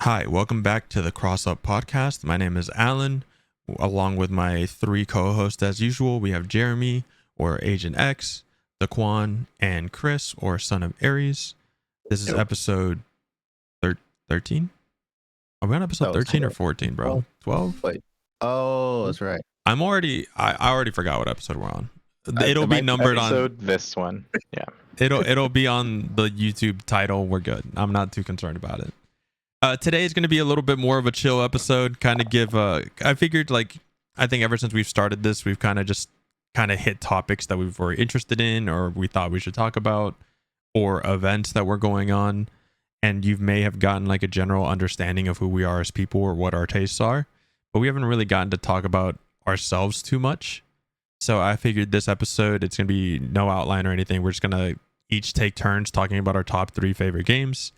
Hi, welcome back to the Cross Up Podcast. My name is Alan. Along with my three co-hosts as usual, we have Jeremy, or Agent X, Daquan, and Kris, or Son of Aries. This is episode 13? Are we on episode 13 or 14, bro? 12? Wait. Oh, that's right. I already forgot what episode we're on. It'll be numbered on this one. Yeah. It'll be on the YouTube title. We're good. I'm not too concerned about it. Today is going to be a little bit more of a chill episode. Kind of give. I figured, I think ever since we've started this, we've kind of hit topics that we were interested in, or we thought we should talk about, or events that were going on, and you may have gotten like a general understanding of who we are as people or what our tastes are, but we haven't really gotten to talk about ourselves too much. So I figured this episode, it's going to be no outline or anything. We're just going to each take turns talking about our top 3 favorite games.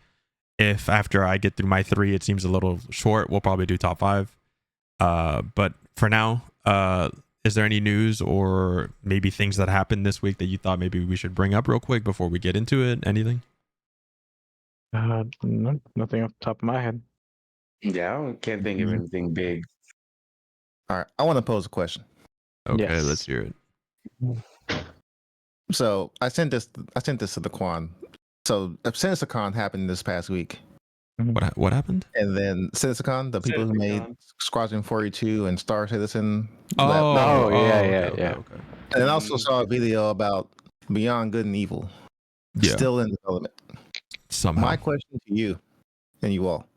If after I get through my 3 it seems a little short, we'll probably do top 5. But for now, is there any news or maybe things that happened this week that you thought maybe we should bring up real quick before we get into it? Anything? No, nothing off the top of my head. Yeah, I can't think of anything big. All right. I want to pose a question. Okay, Yes. let's hear it. So I sent this to Daquan. So Cynicicon happened this past week, What happened? and then Cynicicon, the people who made Squadron 42 and Star Citizen. Yeah. Okay. And I also saw a video about Beyond Good and Evil, Yeah, still in development. somehow. My question to you and you all: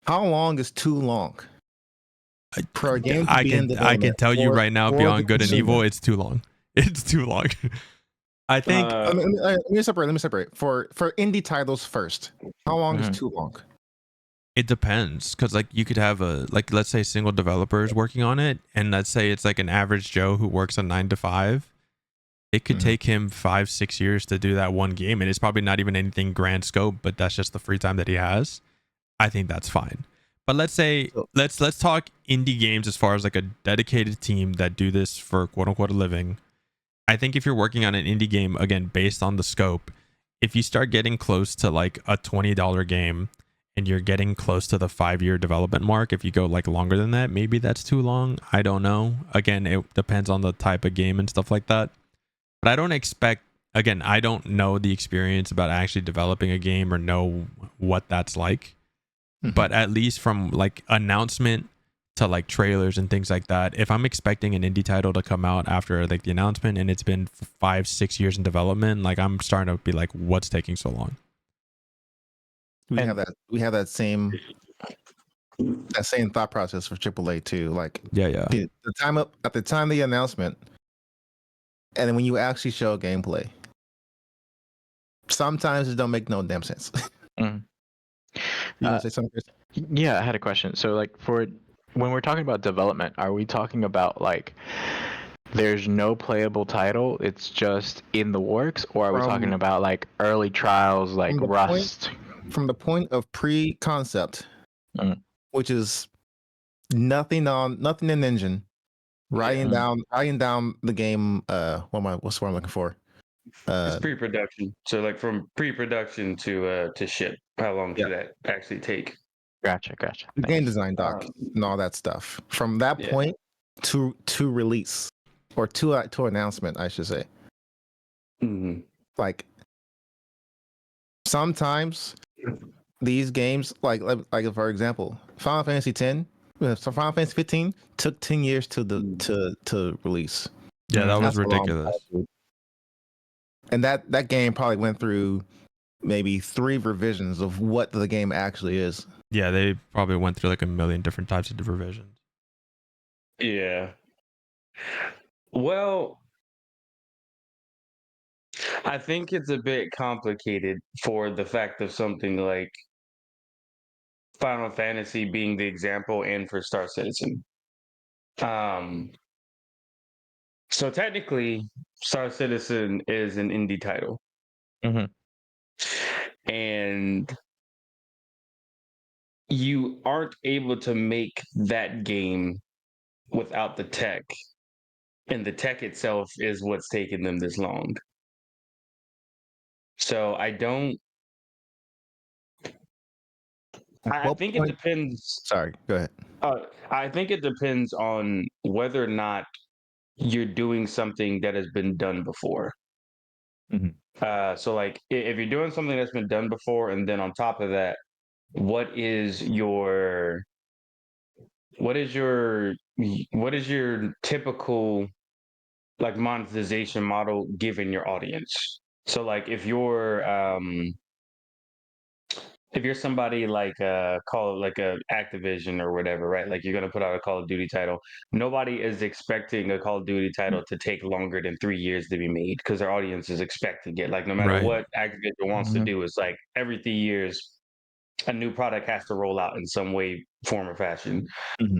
how long is too long for a game to be in I can development tell you for- right now, for Beyond the Good and consumer? Evil, it's too long. It's too long. I think Let me separate. For indie titles first, how long is too long? it depends, because you could have let's say single developers working on it, and let's say it's like an average Joe who works a 9 to 5. It could take him 5-6 years to do that one game, and it's probably not even anything grand scope, but that's just the free time that he has. I think that's fine. But let's say let's talk indie games as far as like a dedicated team that do this for quote unquote a living. I think if you're working on an indie game, again, based on the scope, if you start getting close to like a $20 game and you're getting close to the 5-year development mark, if you go like longer than that, maybe that's too long. I don't know. Again, it depends on the type of game and stuff like that. But I don't expect, again, I don't know the experience about actually developing a game or know what that's like. But at least from like announcement to like trailers and things like that, if I'm expecting an indie title to come out after like the announcement and it's been 5-6 years in development, like I'm starting to be like, what's taking so long? We have that same thought process for AAA too. Like Yeah. the time at the time of the announcement, and then when you actually show gameplay, sometimes it don't make no damn sense. You want to say something, Kris? Yeah, I had a question. So, when we're talking about development, are we talking about like there's no playable title, it's just in the works, or are we talking about like early trials, like from the Rust? From the point of pre-concept, which is nothing in engine, writing down the game. What's the word I'm looking for? It's pre-production. So like from pre-production to ship, how long should that actually take? Gotcha. The game design doc and all that stuff. From that point to release or to announcement, I should say. Like sometimes these games, like for example, Final Fantasy X, Final Fantasy 15 took 10 years to release. Yeah, that was That's a long ridiculous. time. And that game probably went through maybe 3 revisions of what the game actually is. Yeah, they probably went through like a million different types of revisions. Yeah. Well, I think it's a bit complicated for the fact of something like Final Fantasy being the example and for Star Citizen. So technically, Star Citizen is an indie title. And you aren't able to make that game without the tech. And the tech itself is what's taken them this long. So I don't I think it depends. Sorry, go ahead. I think it depends on whether or not you're doing something that has been done before. So, like, if you're doing something that's been done before, and then on top of that, what is your what is your typical like monetization model given your audience? So, like, if you're somebody like call it like a Activision or whatever, right? Like you're gonna put out a Call of Duty title. Nobody is expecting a Call of Duty title to take longer than 3 years to be made because their audience is expecting it. Like no matter Right. what Activision wants to do, it's like every 3 years a new product has to roll out in some way, form, or fashion.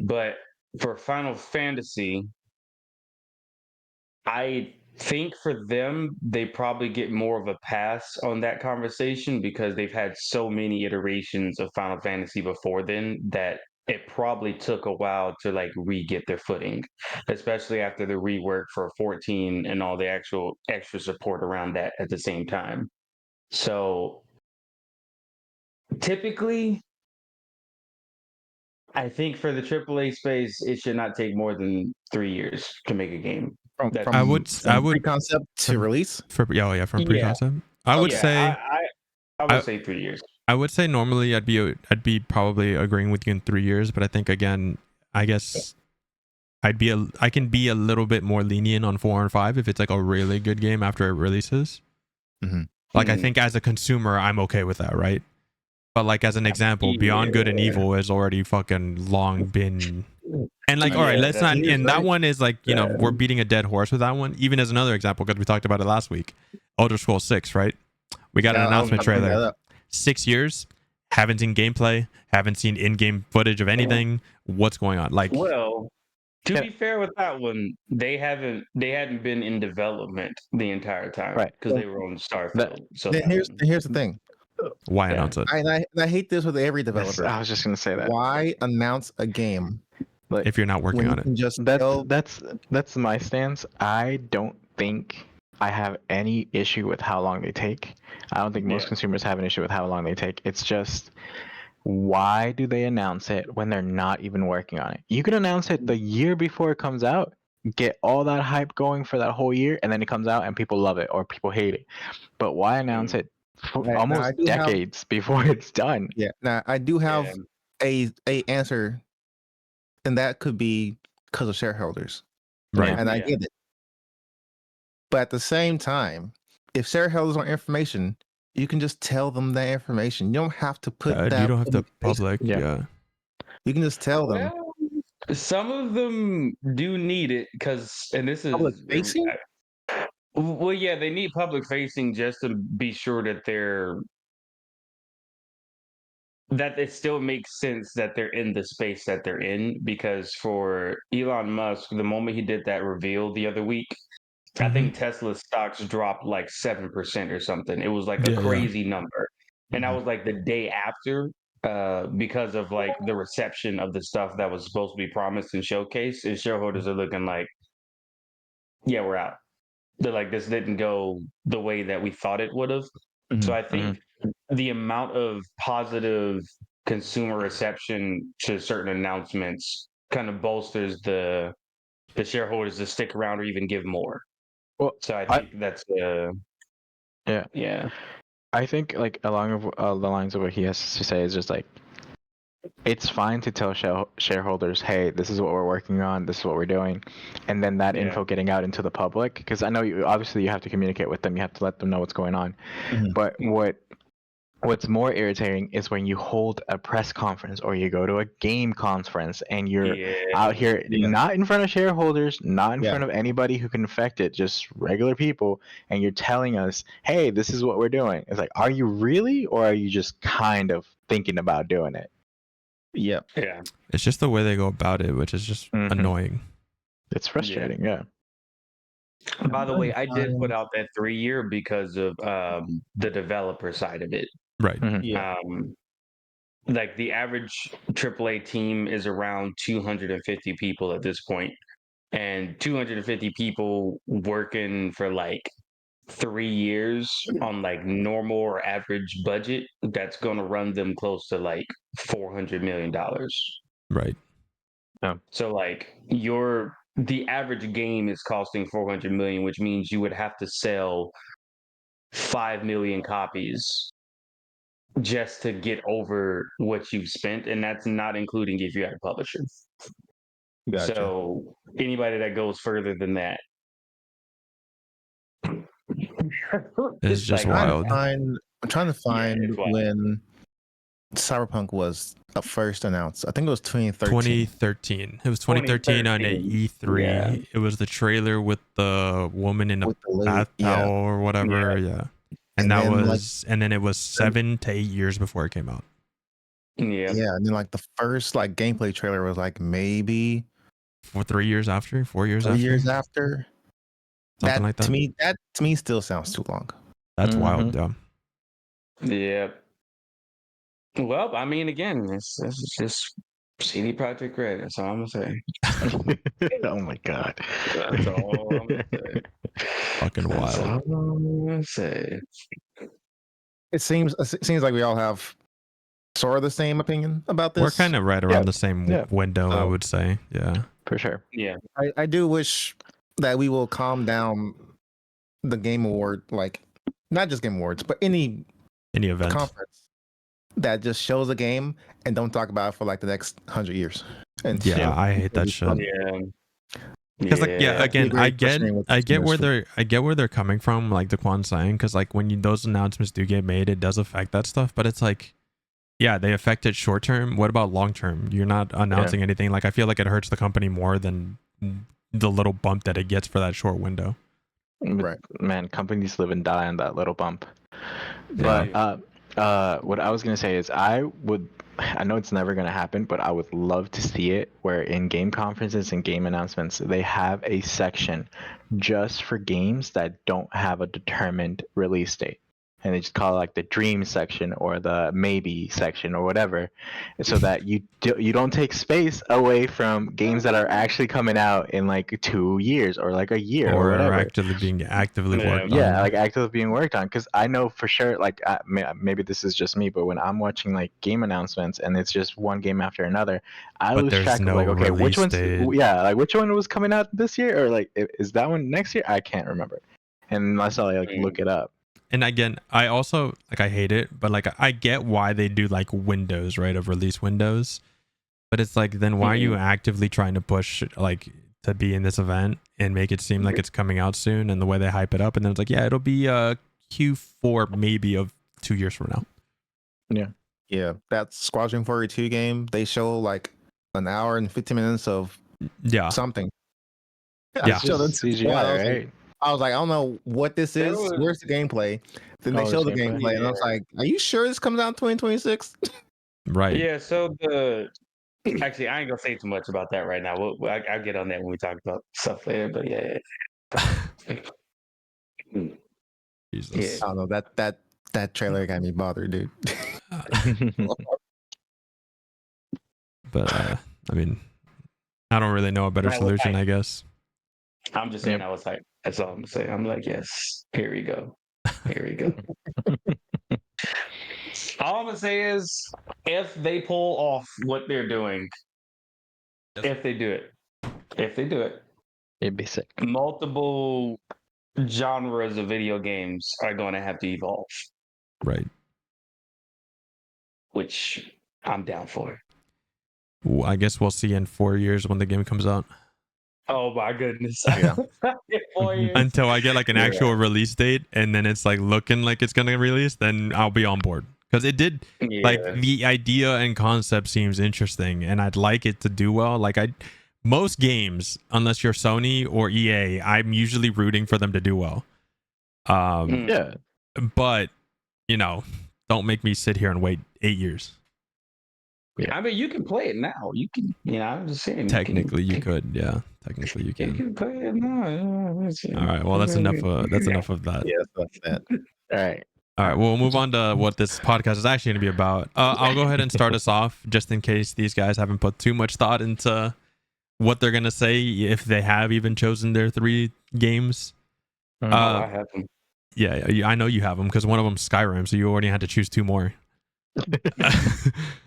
But for Final Fantasy, I think for them, they probably get more of a pass on that conversation because they've had so many iterations of Final Fantasy before then that it probably took a while to like re-get their footing, especially after the rework for 14 and all the actual extra support around that at the same time. So typically, I think for the AAA space, it should not take more than 3 years to make a game. I would pre-concept to release. From pre-concept. I would say I would say 3 years. I would say normally I'd be probably agreeing with you in 3 years, but I think again, I guess I can be a little bit more lenient on 4 and 5 if it's like a really good game after it releases. Like I think as a consumer, I'm okay with that, right? But like as an example, Beyond Good and Evil has already fucking long been, and like all right, let's not. And that one is like we're beating a dead horse with that one. Even as another example, because we talked about it last week, Elder Scrolls 6, right? We got an announcement trailer. 6 years, haven't seen gameplay, haven't seen in-game footage of anything. What's going on? Like, well, to be fair with that one, they hadn't been in development the entire time, right? Because they were on Starfield. So here's the thing. Why announce it? I hate this with every developer. I was just gonna say that. Why announce a game like, if you're not working on it? That's my stance. I don't think I have any issue with how long they take. I don't think most consumers have an issue with how long they take. It's just, why do they announce it when they're not even working on it? You can announce it the year before it comes out, get all that hype going for that whole year, and then it comes out and people love it or people hate it. But why announce it almost decades before it's done? Yeah. Now I do have a answer, and that could be because of shareholders, right? And I get it. But at the same time, if shareholders want information, you can just tell them that information. You don't have to put that. You don't have to public. Yeah. You can just tell them. Some of them do need it because, and this is public facing. Well, yeah, they need public facing just to be sure that it still makes sense that they're in the space that they're in. Because for Elon Musk, the moment he did that reveal the other week, I think Tesla's stocks dropped like 7% or something. It was like a crazy number. And that was like the day after, because of like the reception of the stuff that was supposed to be promised and showcased. And shareholders are looking like, yeah, we're out. They're like, this didn't go the way that we thought it would have. So I think the amount of positive consumer reception to certain announcements kind of bolsters the shareholders to stick around or even give more. Well, so I think that's yeah. I think like along the lines of what he has to say is just like, it's fine to tell shareholders, hey, this is what we're working on, this is what we're doing, and then that info getting out into the public, because I know you obviously you have to communicate with them, you have to let them know what's going on. But what's more irritating is when you hold a press conference or you go to a game conference and you're out here not in front of shareholders, not in front of anybody who can affect it, just regular people, and you're telling us, hey, this is what we're doing. It's like, are you really, or are you just kind of thinking about doing it? Yeah. It's just the way they go about it, which is just annoying. It's frustrating, yeah. By the way, I did put out that 3 year because of the developer side of it. Right. Like the average AAA team is around 250 people at this point, and 250 people working for like 3 years on like normal or average budget, that's going to run them close to like $400 million. Right. So like the average game is costing 400 million, which means you would have to sell 5 million copies just to get over what you've spent, and that's not including if you had a publisher. Gotcha. So anybody that goes further than that, It's just like, wild. I'm trying to find it's wild. when Cyberpunk was first announced. I think it was 2013. 2013. It was 2013 on 2013. E3. Yeah. It was the trailer with the woman in a With the lady, bath towel or whatever. Yeah. And that then, was, and then it was 7 to 8 years before it came out. Yeah. Yeah, and then like the first like gameplay trailer was like maybe For 3 years after, 4 years 3 after, years after. something like that. To me still sounds too long. That's wild, yeah. Yeah. Well, I mean, again, it's just CD Projekt Red. That's all I'm gonna say. Oh my god. That's all I'm gonna say. Fucking That's wild. all I'm gonna say. It seems like we all have sort of the same opinion about this. We're kind of right around Yeah. the same Yeah. window, I Oh. would say. Yeah. For sure. Yeah. I do wish that we will calm down the Game Award, like not just Game Awards, but any Any event. conference that just shows a game and don't talk about it for like the next 100 years. And Yeah, I hate that shit. Yeah. Because again, Very I get frustrating with this where industry. they're coming from, like Daquan saying, because like when those announcements do get made, it does affect that stuff. But it's like, yeah, they affect it short term. What about long term? You're not announcing anything. Like I feel like it hurts the company more than the little bump that it gets for that short window. Right. Man, companies live and die on that little bump. Yeah. But what I was gonna say is I know it's never gonna happen, but I would love to see it where in game conferences and game announcements they have a section just for games that don't have a determined release date. And they just call it like the dream section or the maybe section or whatever, so that you don't take space away from games that are actually coming out in like 2 years or like a year or Or whatever. actively worked on. Yeah, like actively being worked on. Because I know for sure, like maybe this is just me, but when I'm watching like game announcements and it's just one game after another, I But lose there's track of no like, okay, which release one's date. like which one was coming out this year, or like is that one next year? I can't remember, unless I like look it up. And again, I also like I hate it, but like I get why they do like windows, right, of release windows. But it's like, then why are you actively trying to push like to be in this event and make it seem like it's coming out soon? And the way they hype it up, and then it's like, yeah, it'll be Q4 maybe of 2 years from now. Yeah, that Squadron 42 game, they show like an hour and 15 minutes of something. Yeah. I showed it to CGI, Squad, right? I was like, I don't know what this is. Where's the gameplay? Then they show the gameplay, and I was like, are you sure this comes out in 2026? Right. Yeah. So actually, I ain't gonna say too much about that right now. I'll get on that when we talk about stuff later. But Jesus. I don't know, that trailer got me bothered, dude. But I mean, I don't really know a better solution, I guess. I'm just saying I was hyped. That's all I'm gonna say. I'm like, yes, here we go. Here we go. All I'm gonna say is if they pull off what they're doing, if they do it, It'd be sick. multiple genres of video games are going to have to evolve. Right. Which I'm down for. Well, I guess we'll see in 4 years when the game comes out. Oh my goodness. Yeah. 4 years. Until I get like an actual release date, and then it's like looking like it's gonna release, then I'll be on board. Because it did, like the idea and concept seems interesting, and I'd like it to do well. Like most games, unless you're Sony or EA, I'm usually rooting for them to do well. Yeah. But don't make me sit here and wait 8 years. Yeah. I mean, you can play it now. You can, I'm just saying. Technically, you could. Yeah, technically you You can. can play it now. All right. Well, that's enough. That's enough of that. Yeah, that's that. All right. All right, we'll move on to what this podcast is actually going to be about. I'll go ahead and start us off, just in case these guys haven't put too much thought into what they're going to say, if they have even chosen their 3 games. I haven't. Yeah, I know you have them because one of them's Skyrim, so you already had to choose 2 more.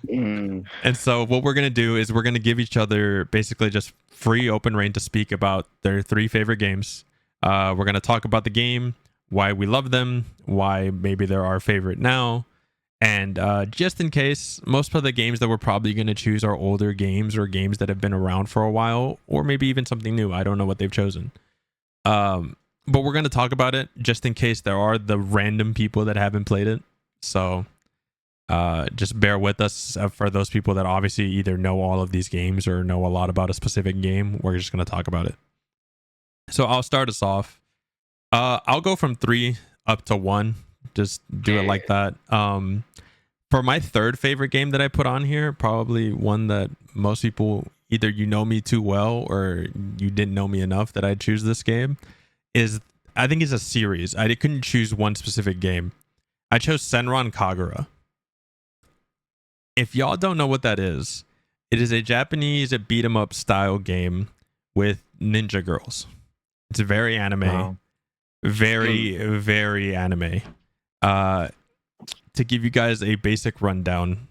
Mm. And so what we're gonna do is we're gonna give each other basically just free open reign to speak about their 3 favorite games. We're gonna talk about the game, why we love them, why maybe they're our favorite now, and just in case, most of the games that we're probably gonna choose are older games or games that have been around for a while, or maybe even something new. I don't know what they've chosen. But we're gonna talk about it just in case there are the random people that haven't played it. So just bear with us for those people that obviously either know all of these games or know a lot about a specific game. We're just going to talk about it. So I'll start us off. I'll go from 3 up to 1. Just do it like that. For my 3rd favorite game that I put on here, probably one that most people either you know me too well or you didn't know me enough that I'd choose this game, is I think it's a series. I couldn't choose one specific game. I chose Senran Kagura. If y'all don't know what that is, it is a Japanese beat 'em up style game with ninja girls. It's very anime. Wow. Very anime. To give you guys a basic rundown,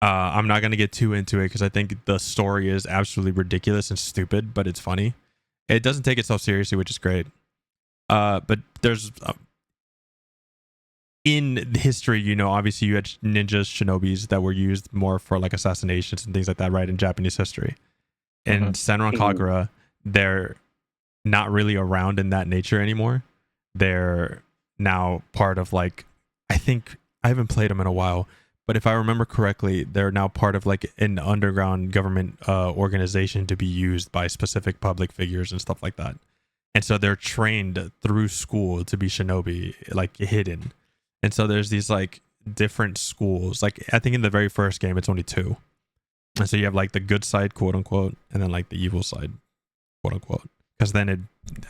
I'm not going to get too into it because I think the story is absolutely ridiculous and stupid, but it's funny. It doesn't take itself seriously, which is great. But there's in history, you know, obviously you had ninjas, shinobis that were used more for like assassinations and things like that, right? In Japanese history. And Senran Kagura, they're not really around in that nature anymore. They're now part of like, I think I haven't played them in a while, but if I remember correctly, they're now part of like an underground government organization to be used by specific public figures and stuff like that. And so they're trained through school to be shinobi, like hidden. And so there's these like different schools. Like I think in the very first game, it's only 2. And so you have like the good side, quote unquote, and then like the evil side, quote unquote. Because then it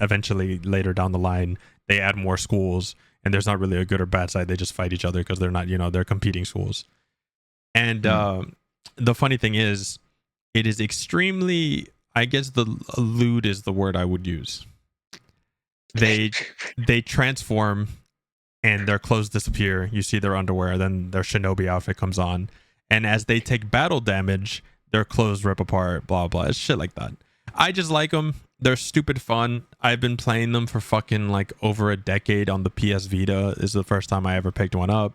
eventually later down the line, they add more schools and there's not really a good or bad side. They just fight each other because they're not, you know, they're competing schools. And the funny thing is, it is extremely, I guess the lewd is the word I would use. They transform and their clothes disappear. You see their underwear, then their shinobi outfit comes on. And as they take battle damage, their clothes rip apart, blah, blah. It's shit like that. I just like them. They're stupid fun. I've been playing them for fucking like over a decade on the PS Vita. This is the first time I ever picked one up.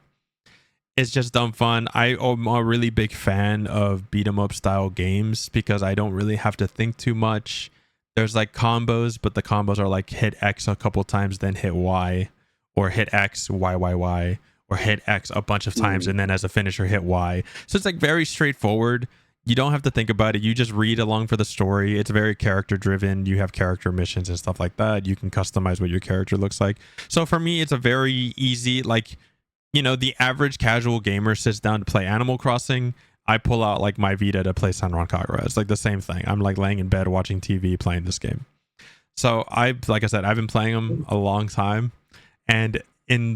It's just dumb fun. I'm a really big fan of beat 'em up style games because I don't really have to think too much. There's like combos, but the combos are like hit X a couple times, then hit Y. Or hit X, Y, Y, Y, or hit X a bunch of times, and then as a finisher, hit Y. So it's like very straightforward. You don't have to think about it. You just read along for the story. It's very character driven. You have character missions and stuff like that. You can customize what your character looks like. So for me, it's a very easy, like, you know, the average casual gamer sits down to play Animal Crossing. I pull out like my Vita to play Senran Kagura. It's like the same thing. I'm like laying in bed watching TV playing this game. So like I said, I've been playing them a long time. And in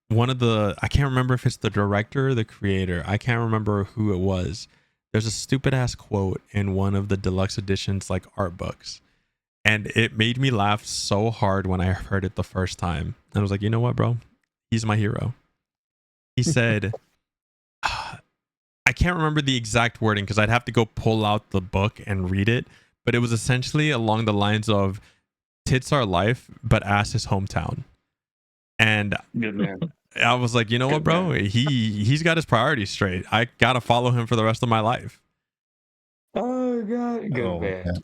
one of the, I can't remember if it's the director or the creator. I can't remember who it was. There's a stupid ass quote in one of the deluxe editions, like art books. And it made me laugh so hard when I heard it the first time. And I was like, you know what, bro? He's my hero. He said, I can't remember the exact wording because I'd have to go pull out the book and read it. But it was essentially along the lines of tits are life, but ass is hometown. And Good man. I was like, you know what, bro? He's got his priorities straight. I gotta follow him for the rest of my life. Oh god, good man.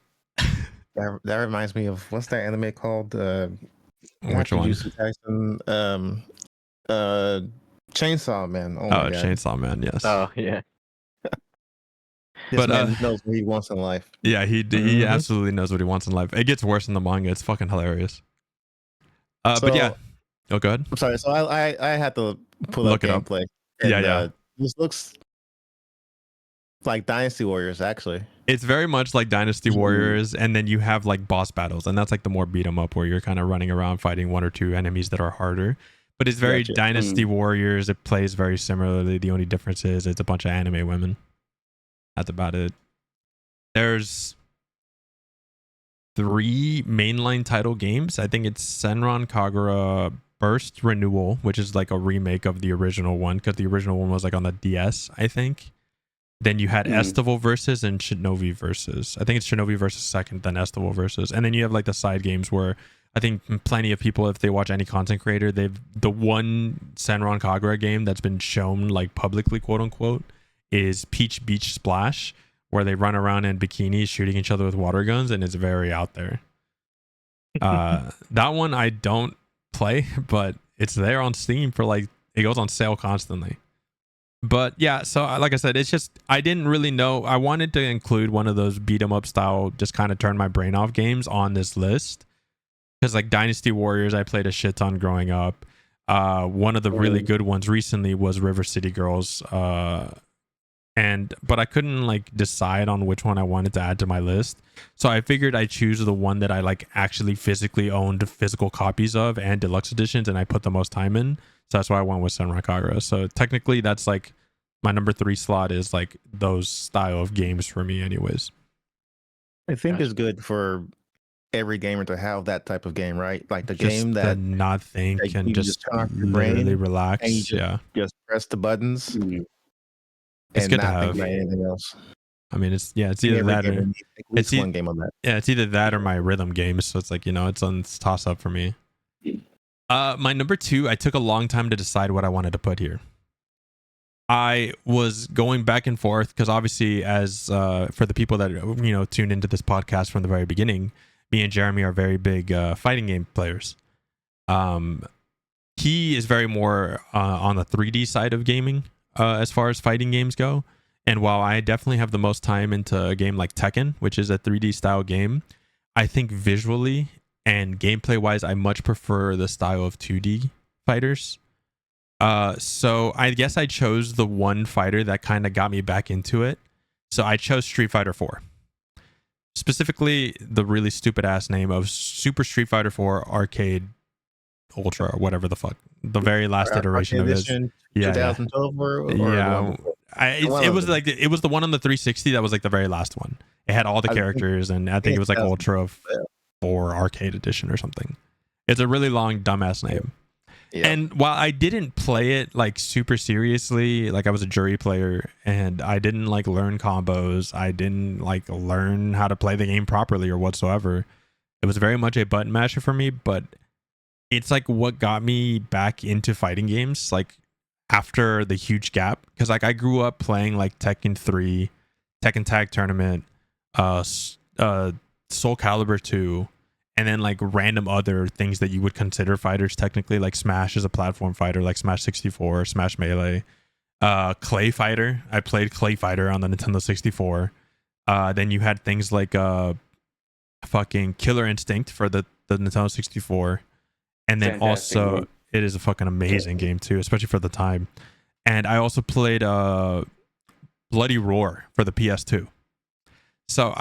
That reminds me of what's that anime called? Which one? Chainsaw Man. Oh, my God. Chainsaw Man. Yes. Oh yeah. This man knows what he wants in life. Yeah, he absolutely knows what he wants in life. It gets worse in the manga. It's fucking hilarious. But yeah. Oh, go ahead. I'm sorry. So I had to pull up gameplay. Yeah. This looks like Dynasty Warriors, actually. It's very much like Dynasty Warriors, and then you have like boss battles, and that's like the more beat 'em up where you're kind of running around fighting 1 or 2 enemies that are harder. But it's very Dynasty Warriors. It plays very similarly. The only difference is it's a bunch of anime women. That's about it. There's 3 mainline title games. I think it's Senran Kagura, Burst Renewal, which is like a remake of the original one, because the original one was like on the DS, I think. Then you had Estival Versus and Shinobi Versus. I think it's Shinobi Versus second, then Estival Versus. And then you have like the side games where I think plenty of people, if they watch any content creator, the one Senran Kagura game that's been shown like publicly, quote unquote, is Peach Beach Splash, where they run around in bikinis shooting each other with water guns, and it's very out there. That one I don't play, but it's there on Steam for like, it goes on sale constantly. But yeah, so like I said, it's just, I didn't really know. I wanted to include one of those beat 'em up style, just kind of turn my brain off games on this list. Because like Dynasty Warriors, I played a shit ton growing up. One of the really good ones recently was River City Girls. But I couldn't like decide on which one I wanted to add to my list. So I figured I'd choose the one that I like actually physically owned physical copies of and deluxe editions, and I put the most time in. So that's why I went with Senran Kagura. So technically that's like my number 3 slot is like those style of games for me anyways. I think it's good for every gamer to have that type of game, right? Like the Just game that not think that and you just turn off your literally brain relax. and you just press the buttons It's and good to not think have. about anything else. I mean, it's It's either that or at least one game on that. yeah, it's either that or my rhythm games. So it's like, it's on toss up for me. My number 2, I took a long time to decide what I wanted to put here. I was going back and forth because obviously, as for the people that tuned into this podcast from the very beginning, me and Jeremy are very big fighting game players. He is very more on the 3D side of gaming as far as fighting games go. And while I definitely have the most time into a game like Tekken, which is a 3D style game, I think visually and gameplay wise, I much prefer the style of 2D fighters. So I guess I chose the one fighter that kind of got me back into it. So I chose Street Fighter 4. Specifically, the really stupid ass name of Super Street Fighter 4 Arcade Ultra, or whatever the fuck. The very last iteration of it. Yeah, 2012 or yeah. It was the one on the 360 that was like the very last one. It had all the characters, and I think it was like Ultra 4 Arcade Edition or something. It's a really long dumbass name. Yeah. And while I didn't play it like super seriously, like I was a jury player and I didn't like learn combos, I didn't like learn how to play the game properly or whatsoever. It was very much a button masher for me, but it's like what got me back into fighting games like after the huge gap, because like I grew up playing like Tekken 3, Tekken Tag Tournament, Soul Calibur 2, and then like random other things that you would consider fighters technically, like Smash is a platform fighter, like Smash 64, Smash Melee, Clay Fighter. I played Clay Fighter on the Nintendo 64. Then you had things like fucking Killer Instinct for the Nintendo 64. And then Fantastic also game. It is a fucking amazing game too, especially for the time. And I also played Bloody Roar for the PS2. So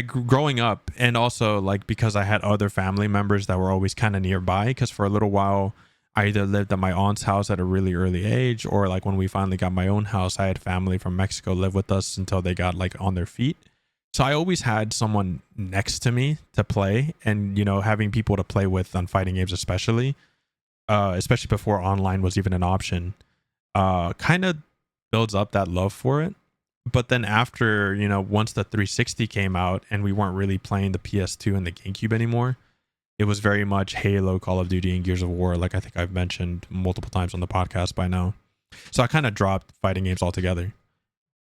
growing up, and also like because I had other family members that were always kind of nearby, because for a little while I either lived at my aunt's house at a really early age, or like when we finally got my own house, I had family from Mexico live with us until they got like on their feet. So I always had someone next to me to play, and having people to play with on fighting games, especially before online was even an option, kind of builds up that love for it. But then after, once the 360 came out and we weren't really playing the PS2 and the GameCube anymore, it was very much Halo, Call of Duty, and Gears of War, like I think I've mentioned multiple times on the podcast by now. So I kind of dropped fighting games altogether.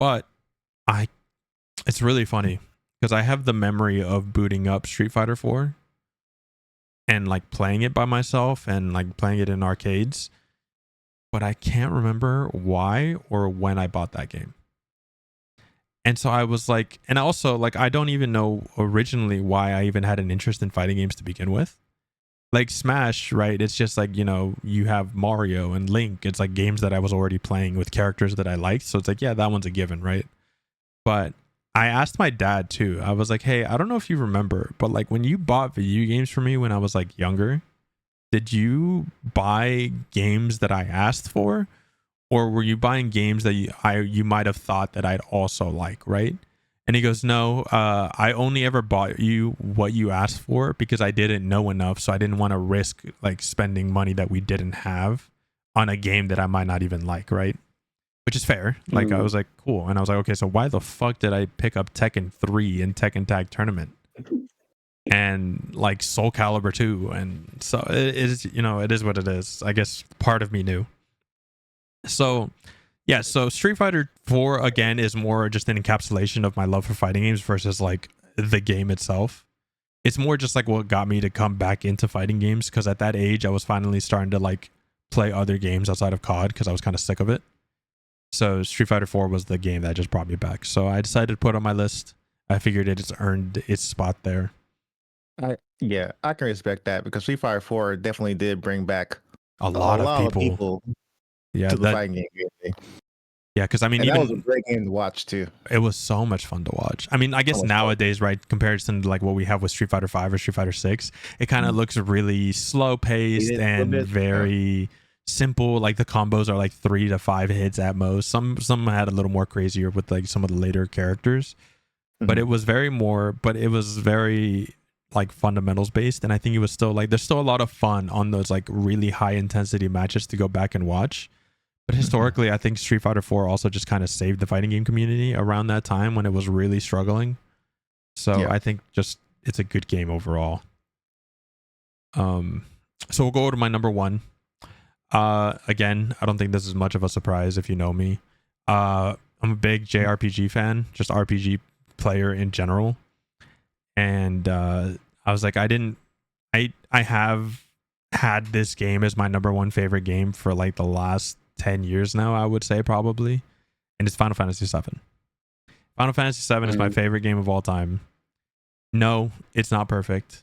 But it's really funny because I have the memory of booting up Street Fighter 4 and like playing it by myself and like playing it in arcades. But I can't remember why or when I bought that game. And so I was like, and also like, I don't even know originally why I even had an interest in fighting games to begin with. Like Smash, right? It's just like, you have Mario and Link. It's like games that I was already playing with characters that I liked. So it's like, yeah, that one's a given, right? But I asked my dad too. I was like, hey, I don't know if you remember, but like when you bought video games for me when I was like younger, did you buy games that I asked for? Or were you buying games that you might have thought that I'd also like, right? And he goes, no, I only ever bought you what you asked for because I didn't know enough. So I didn't want to risk like spending money that we didn't have on a game that I might not even like, right? Which is fair. Like, I was like, cool. And I was like, okay, so why the fuck did I pick up Tekken 3 in Tekken Tag Tournament? And like Soul Calibur 2. And so it is, you know, it is what it is. I guess part of me knew. So yeah, so Street Fighter 4 again is more just an encapsulation of my love for fighting games versus like the game itself. It's more just like what got me to come back into fighting games, because at that age I was finally starting to like play other games outside of COD because I was kind of sick of it. So Street Fighter 4 was the game that just brought me back. So I decided to put it on my list. I figured it's earned its spot there. I can respect that, because Street Fighter 4 definitely did bring back A lot of people. Yeah, to the fighting game. Yeah, because I mean, and even that was a great game to watch too. It was so much fun to watch. I mean, I guess nowadays, right, comparison to like what we have with Street Fighter 5 or Street Fighter 6, it kind of looks really slow paced and very simple. Like the combos are like 3 to 5 hits at most. Some had a little more crazier with like some of the later characters, but it was very like fundamentals based. And I think it was still like there's still a lot of fun on those like really high intensity matches to go back and watch. But historically, I think Street Fighter 4 also just kind of saved the fighting game community around that time when it was really struggling. So I think just it's a good game overall. So we'll go to my number 1. Again, I don't think this is much of a surprise if you know me. I'm a big JRPG fan, just RPG player in general. And I was like, I have had this game as my number 1 favorite game for like the last 10 years now, I would say, probably. And it's Final Fantasy 7. Final Fantasy 7 is my favorite game of all time. No, it's not perfect.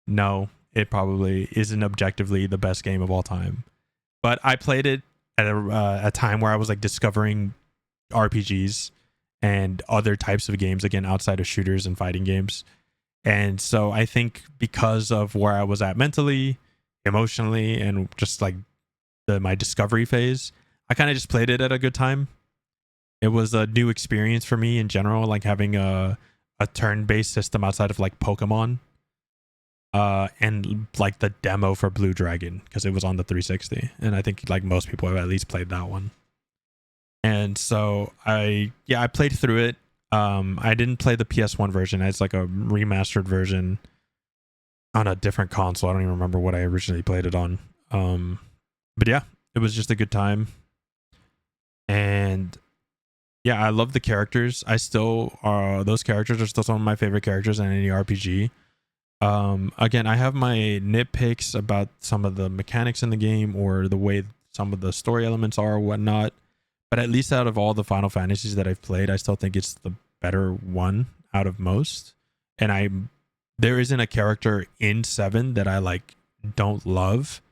No, it probably isn't objectively the best game of all time. But I played it at a time where I was like discovering RPGs and other types of games, again, outside of shooters and fighting games. And so I think because of where I was at mentally, emotionally, and just like my discovery phase, I kind of just played it at a good time. It was a new experience for me in general, like having a turn-based system outside of like Pokemon, and like the demo for Blue Dragon, because it was on the 360, and I think like most people have at least played that one. And so I played through it. I didn't play the PS1 version. It's like a remastered version on a different console. I don't even remember what I originally played it on. But yeah, it was just a good time. And yeah, I love the characters. Those characters are still some of my favorite characters in any RPG. Again, I have my nitpicks about some of the mechanics in the game or the way some of the story elements are or whatnot. But at least out of all the Final Fantasies that I've played, I still think it's the better one out of most. And there isn't a character in 7 that I like don't love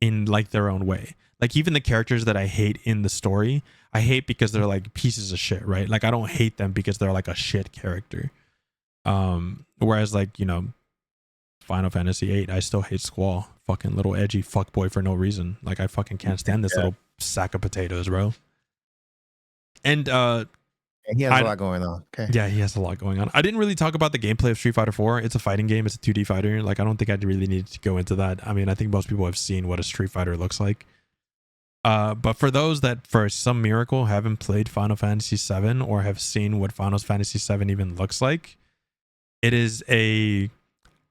in like their own way. Like even the characters that I hate in the story, I hate because they're like pieces of shit, right? Like I don't hate them because they're like a shit character. Whereas like, you know, Final Fantasy 8, I still hate Squall. Fucking little edgy fuckboy for no reason. Like I fucking can't stand this little sack of potatoes, bro. And he has a lot going on. Okay. Yeah, he has a lot going on. I didn't really talk about the gameplay of Street Fighter 4. It's a fighting game. It's a 2D fighter. Like, I don't think I really need to go into that. I mean, I think most people have seen what a Street Fighter looks like. But for those that, for some miracle, haven't played Final Fantasy 7 or have seen what Final Fantasy 7 even looks like, it is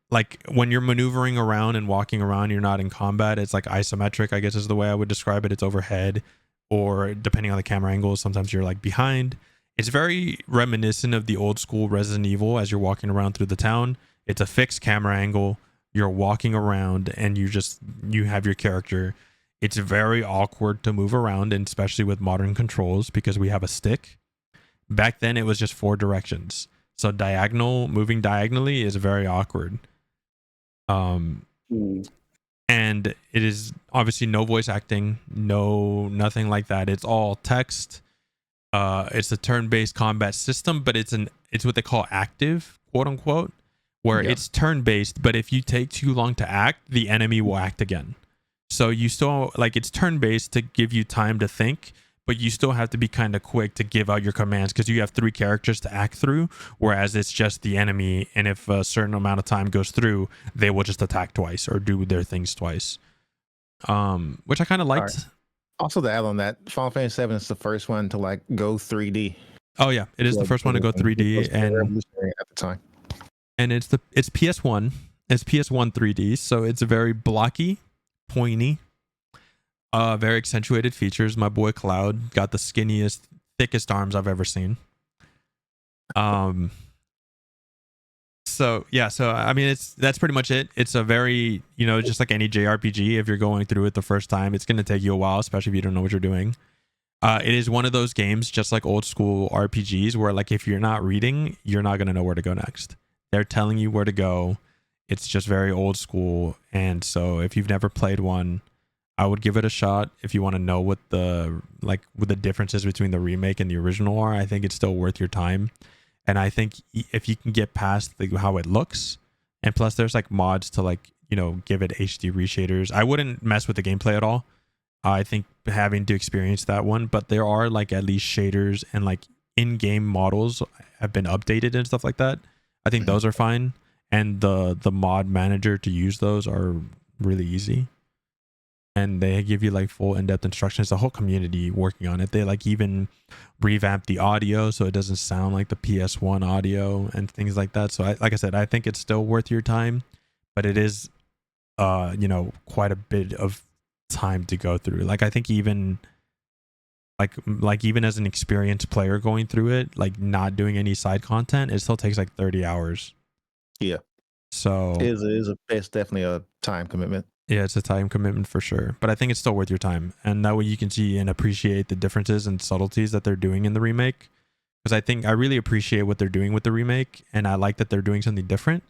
like when you're maneuvering around and walking around, you're not in combat. It's like isometric, I guess is the way I would describe it. It's overhead, or depending on the camera angle, sometimes you're like behind. It's very reminiscent of the old school Resident Evil as you're walking around through the town. It's a fixed camera angle. You're walking around and you have your character. It's very awkward to move around, and especially with modern controls because we have a stick. Back then it was just 4 directions. So moving diagonally is very awkward. And it is obviously no voice acting, nothing like that. It's all text. It's a turn-based combat system, but it's what they call active, quote unquote, where it's turn-based, but if you take too long to act, the enemy will act again. So you still, like, it's turn-based to give you time to think, but you still have to be kind of quick to give out your commands because you have 3 characters to act through, whereas it's just the enemy, and if a certain amount of time goes through, they will just attack twice or do their things twice. Which I kind of liked. Right. Also, to add on that, Final Fantasy 7 is the first one to like go 3D. Oh yeah, it is the first one to go 3D, and revolutionary at the time. And it's PS1. It's PS1 3D, so it's very blocky, pointy, very accentuated features. My boy Cloud got the skinniest, thickest arms I've ever seen. So I mean, that's pretty much it. It's a very, just like any JRPG. If you're going through it the first time, it's gonna take you a while, especially if you don't know what you're doing. It is one of those games, just like old school RPGs, where like if you're not reading, you're not gonna know where to go next. They're telling you where to go. It's just very old school, and so if you've never played one, I would give it a shot. If you want to know what the differences between the remake and the original are, I think it's still worth your time. And I think if you can get past how it looks, and plus there's like mods to like give it HD reshaders. I wouldn't mess with the gameplay at all. I think having to experience that one, but there are like at least shaders and like in-game models have been updated and stuff like that. I think those are fine, and the mod manager to use those are really easy, and they give you like full in-depth instructions. The whole community working on it. They like even revamp the audio so it doesn't sound like the PS1 audio and things like that. So like I said, I think it's still worth your time, but it is quite a bit of time to go through. Like I think even like even as an experienced player going through it, like not doing any side content, it still takes like 30 hours. Yeah. So it's definitely a time commitment. Yeah, it's a time commitment for sure, but I think it's still worth your time, and that way you can see and appreciate the differences and subtleties that they're doing in the remake. Because I think I really appreciate what they're doing with the remake, and I like that they're doing something different,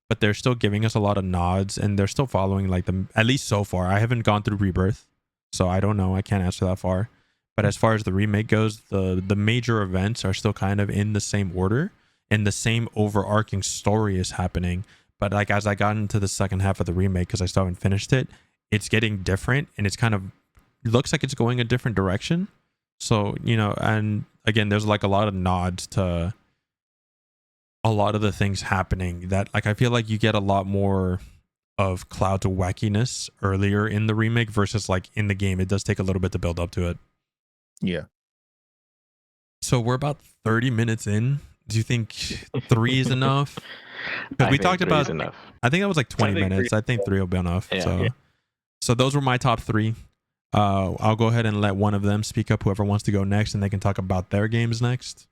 but they're still giving us a lot of nods, and they're still following like them, at least so far. I haven't gone through Rebirth, so I don't know. I can't answer that far. But as far as the remake goes, the major events are still kind of in the same order, and the same overarching story is happening. But like as I got into the second half of the remake, because I still haven't finished it, it's getting different, and it's kind of looks like it's going a different direction. So and again, there's like a lot of nods to a lot of the things happening that like I feel like you get a lot more of Cloud's wackiness earlier in the remake versus like in the game. It does take a little bit to build up to it. Yeah. So we're about 30 minutes in. Do you think 3 is enough? Because we talked about, I think that was like 20 minutes. I think 3 will be enough. Yeah. So those were my top 3. I'll go ahead and let one of them speak up, whoever wants to go next, and they can talk about their games next.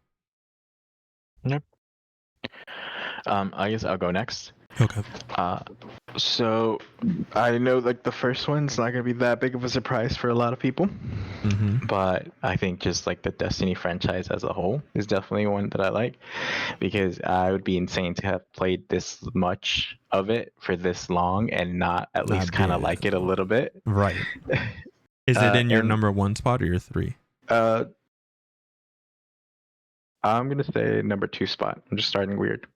Yep. I guess I'll go next. Okay. So I know like the first one's not gonna be that big of a surprise for a lot of people, but I think just like the Destiny franchise as a whole is definitely one that I like, because I would be insane to have played this much of it for this long and not at least kind of like it a little bit. Right. Is it in your number 1 spot or your 3? I'm gonna say number 2 spot. I'm just starting weird.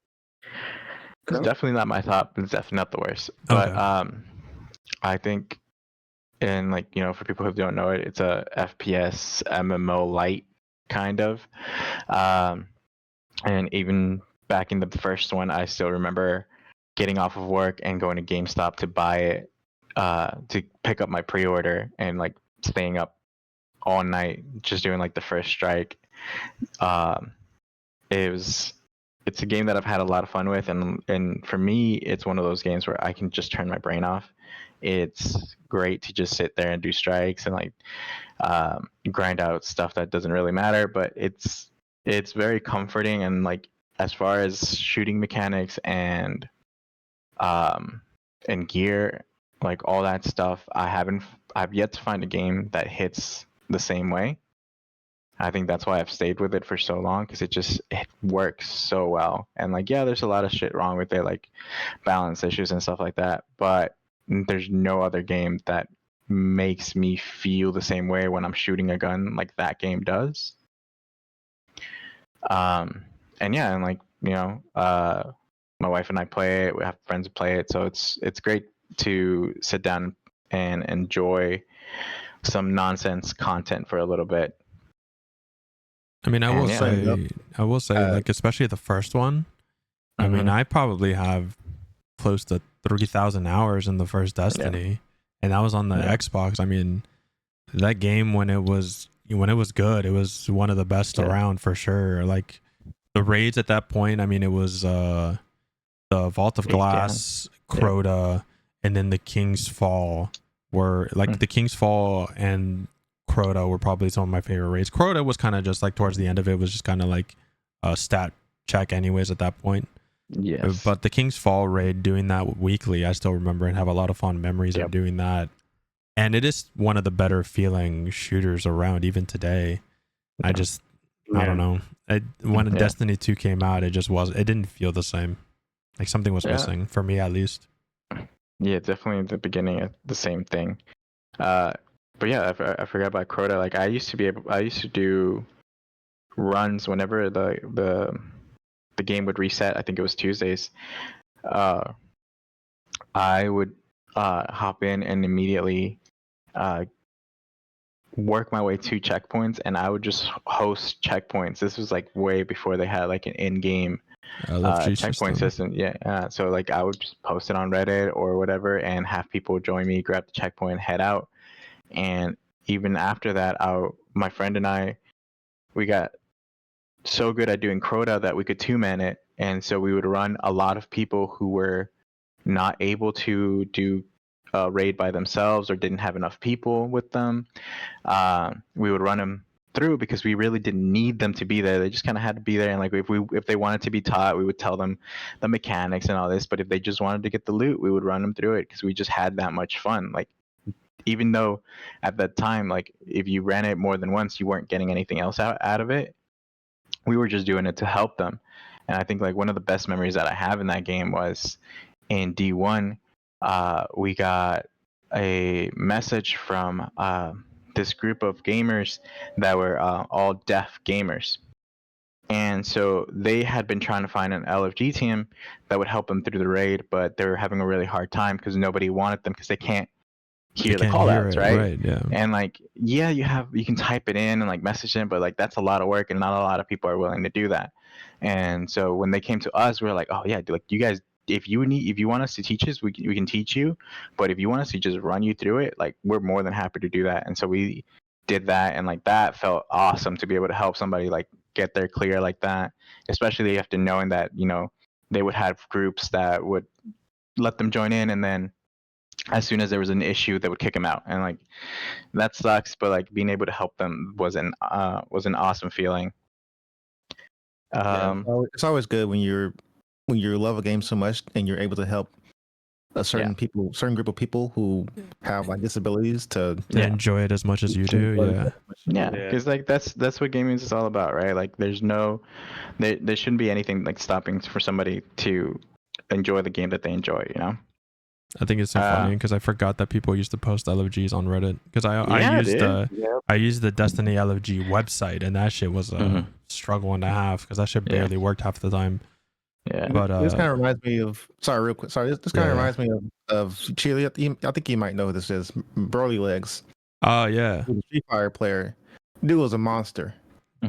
It's definitely not my top. It's definitely not the worst. But I think, and like for people who don't know it, it's a FPS MMO light kind of. And even back in the first one, I still remember getting off of work and going to GameStop to buy it, to pick up my pre-order, and like staying up all night just doing like the first strike. It's a game that I've had a lot of fun with, and for me, it's one of those games where I can just turn my brain off. It's great to just sit there and do strikes and like grind out stuff that doesn't really matter, but it's very comforting. And like as far as shooting mechanics and gear, like all that stuff, I've yet to find a game that hits the same way. I think that's why I've stayed with it for so long, because it works so well. And like, yeah, there's a lot of shit wrong with it, like balance issues and stuff like that, but there's no other game that makes me feel the same way when I'm shooting a gun like that game does. And yeah, and like my wife and I play it. We have friends who play it, so it's great to sit down and enjoy some nonsense content for a little bit. I mean, And yeah. I will say, like, especially the first one. I mean, I probably have close to 3,000 hours in the first Destiny, and that was on the Xbox. I mean, that game when it was good, it was one of the best around for sure. Like the raids at that point, I mean, it was the Vault of Glass, Crota, and then the King's Fall were like the King's Fall and Crota were probably some of my favorite raids. Crota was kind of just like towards the end of it was just kind of like a stat check anyways at that point. Yes. But the King's Fall raid, doing that weekly, I still remember and have a lot of fond memories of doing that. And it is one of the better feeling shooters around even today. I just, I don't know. When Destiny 2 came out, it didn't feel the same. Like something was missing for me at least. Yeah, definitely at the beginning, the same thing. But yeah, I forgot about Crota. Like I used to do runs whenever the game would reset. I think it was Tuesdays. I would hop in and immediately work my way to checkpoints, and I would just host checkpoints. This was like way before they had like an in-game checkpoint system. Yeah. So like I would just post it on Reddit or whatever and have people join me, grab the checkpoint, head out. And even after that, my friend and I, we got so good at doing Crota that we could two-man it. And so we would run a lot of people who were not able to do raid by themselves or didn't have enough people with them. We would run them through because we really didn't need them to be there. They just kind of had to be there. And like if they wanted to be taught, we would tell them the mechanics and all this. But if they just wanted to get the loot, we would run them through it because we just had that much fun. Like even though at that time, like if you ran it more than once, you weren't getting anything else out of it. We were just doing it to help them. And I think like one of the best memories that I have in that game was in D1, we got a message from this group of gamers that were all deaf gamers. And so they had been trying to find an LFG team that would help them through the raid, but they were having a really hard time because nobody wanted them because they can't hear the callouts, right? Yeah. And like, yeah, you can type it in and like message them, but like that's a lot of work and not a lot of people are willing to do that. And so when they came to us, we were like, oh yeah, like you guys, if you want us to teach us, we can teach you. But if you want us to just run you through it, like we're more than happy to do that. And so we did that, and like that felt awesome to be able to help somebody like get there clear like that. Especially after knowing that they would have groups that would let them join in, and then as soon as there was an issue, they would kick them out, and like that sucks. But like being able to help them was an awesome feeling. It's always good when you love a game so much and you're able to help a certain group of people who have like disabilities to enjoy it as much as you do. Yeah, because like that's what gaming is all about, right? Like there shouldn't be anything like stopping for somebody to enjoy the game that they enjoy, I think it's so funny because I forgot that people used to post LFGs on Reddit because I used the Destiny LFG website, and that shit was a struggle and a half because that shit barely worked half the time. Yeah, but this kind of reminds me of real quick. This kind of reminds me of Chile. I think you might know who this is. Broly Legs. Oh yeah, he was a Free Fire player. Dude was a monster.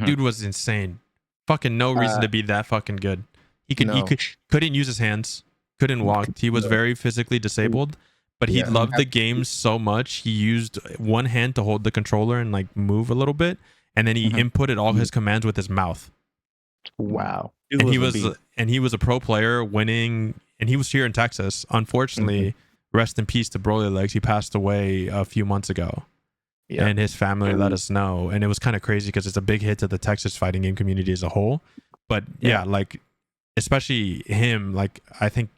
Dude was insane. Fucking no reason to be that fucking good. He couldn't use his hands. Couldn't walk. He was very physically disabled, but he loved the game so much. He used one hand to hold the controller and like move a little bit, and then he inputted all his commands with his mouth. Wow. And he was a pro player, winning, and he was here in Texas. Unfortunately, rest in peace to Broly Legs. He passed away a few months ago. Yeah. And his family let us know, and it was kind of crazy because it's a big hit to the Texas fighting game community as a whole. But like especially him, like I think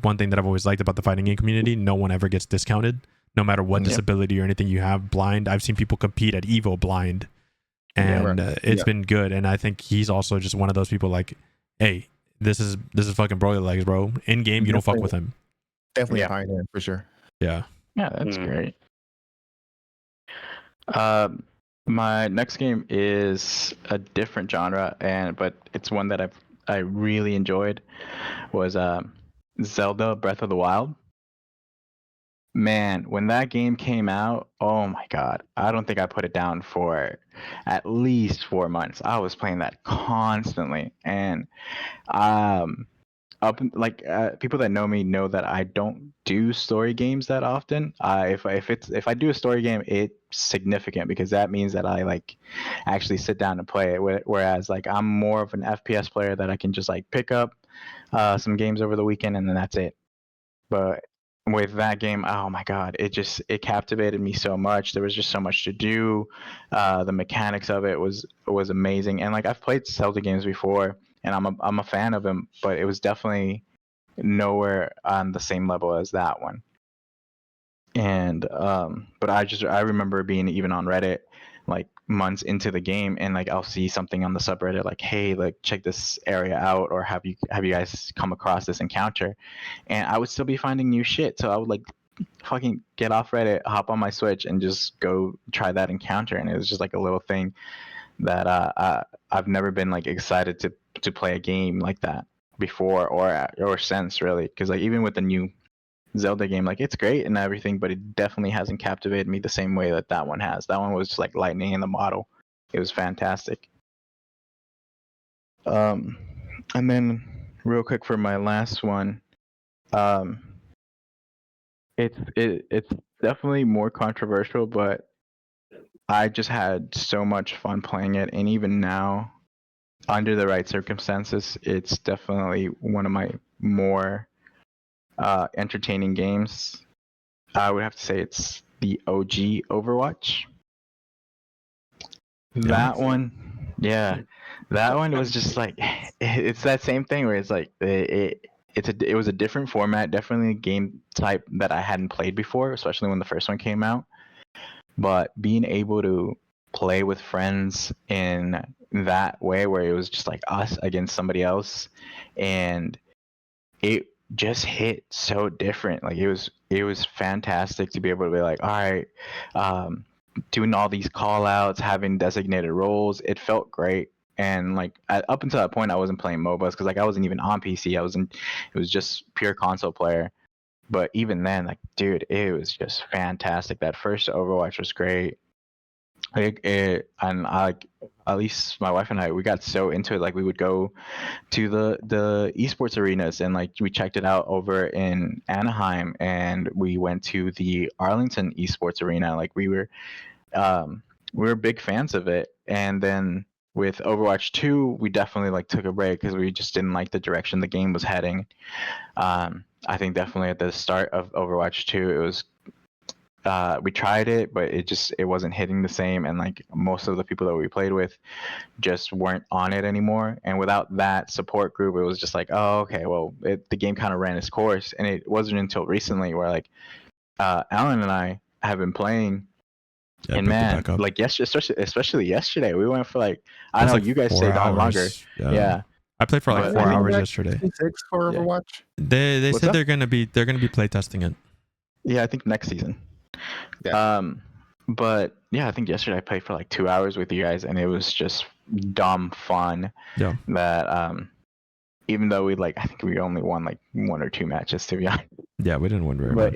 one thing that I've always liked about the fighting game community, no one ever gets discounted, no matter what disability or anything you have. Blind, I've seen people compete at Evo blind, and it's been good. And I think he's also just one of those people like, hey, this is fucking Broly Legs, bro. In game, you don't fuck with him. Definitely a pioneer for sure. Yeah, that's great. My next game is a different genre, but it's one that I really enjoyed. Was Zelda Breath of the Wild. man, when that game came out, oh my god, I don't think I put it down for at least 4 months. I was playing that constantly, and um like people that know me know that I don't do story games that often. If I do a story game, it's significant because that means that I like actually sit down and play it. Whereas like I'm more of an FPS player that I can just like pick up some games over the weekend and then that's it. But with that game, oh my god, it captivated me so much. There was just so much to do. The mechanics of it was amazing. And like I've played Zelda games before, and I'm a fan of them, but it was definitely nowhere on the same level as that one. And but I remember being even on Reddit like months into the game, and like I'll see something on the subreddit like, hey, like check this area out, or have you guys come across this encounter? And I would still be finding new shit, so I would like fucking get off Reddit, hop on my Switch, and just go try that encounter. And it was just like a little thing that I've never been like excited to play a game like that before or since, really, because like even with the new Zelda game, like it's great and everything, but it definitely hasn't captivated me the same way that one has. That one was just like lightning in the bottle. It was fantastic. And then real quick for my last one, it's definitely more controversial, but I just had so much fun playing it, and even now, under the right circumstances, it's definitely one of my more entertaining games. I would have to say it's the OG Overwatch. That one, yeah, that one was just like it's that same thing where it's like it was a different format, definitely a game type that I hadn't played before, especially when the first one came out. But being able to play with friends in that way, where it was just like us against somebody else, and it just hit so different. Like it was fantastic to be able to be like, all right, doing all these call outs, having designated roles. It felt great. And like up until that point, I wasn't playing MOBAs because like I wasn't even on PC. It was just pure console player. But even then, like, dude, it was just fantastic. That first Overwatch was great. And like, at least my wife and I, we got so into it. Like, we would go to the esports arenas, and like we checked it out over in Anaheim, and we went to the Arlington esports arena. Like, we were big fans of it. And then with Overwatch 2, we definitely like took a break because we just didn't like the direction the game was heading. I think definitely at the start of Overwatch 2, it was we tried it, but it wasn't hitting the same, and like most of the people that we played with just weren't on it anymore. And without that support group, it was just like, oh, okay, well, the game kind of ran its course. And it wasn't until recently where like Alan and I have been playing. Yeah, and man, like yesterday, especially yesterday, we went for like, I know like you guys stayed on longer. Yeah. I played for like 4 hours yesterday. 6 for Overwatch. They said they're gonna be play testing it. Yeah, I think next season. Yeah. But yeah, I think yesterday I played for like 2 hours with you guys, and it was just dumb fun. Yeah. That even though I think we only won like 1 or 2 matches, to be honest. Yeah, we didn't win very much.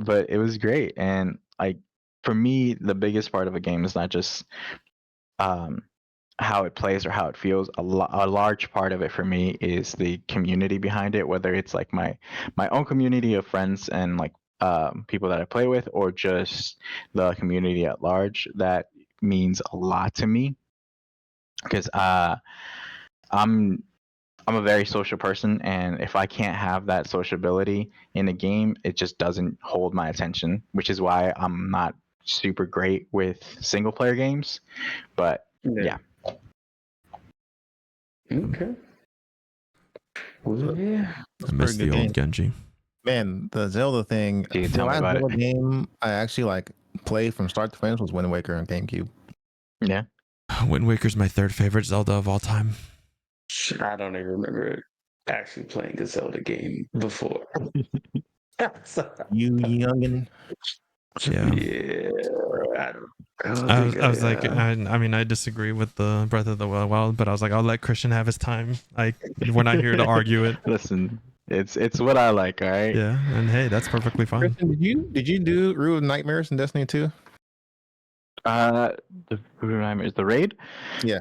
But it was great. And like for me, the biggest part of a game is not just how it plays or how it feels. A large part of it for me is the community behind it, whether it's like my own community of friends and like people that I play with, or just the community at large. That means a lot to me because I'm a very social person, and if I can't have that sociability in a game, it just doesn't hold my attention, which is why I'm not super great with single player games. But yeah. Okay. Well, yeah. I miss the old Genji. Man, the Zelda thing. Dude, tell me about Zelda game I actually like played from start to finish was Wind Waker on GameCube. Yeah. Wind Waker's my 3rd favorite Zelda of all time. I don't even remember actually playing a Zelda game before. You youngin'. Yeah. I was like, I mean, I disagree with the Breath of the Wild, but I was like, I'll let Christian have his time. Like, we're not here to argue it. Listen, It's what I like. All right. Yeah, and hey, that's perfectly fine. Kristen, did you do Rule of Nightmares in Destiny 2? The raid. Yeah.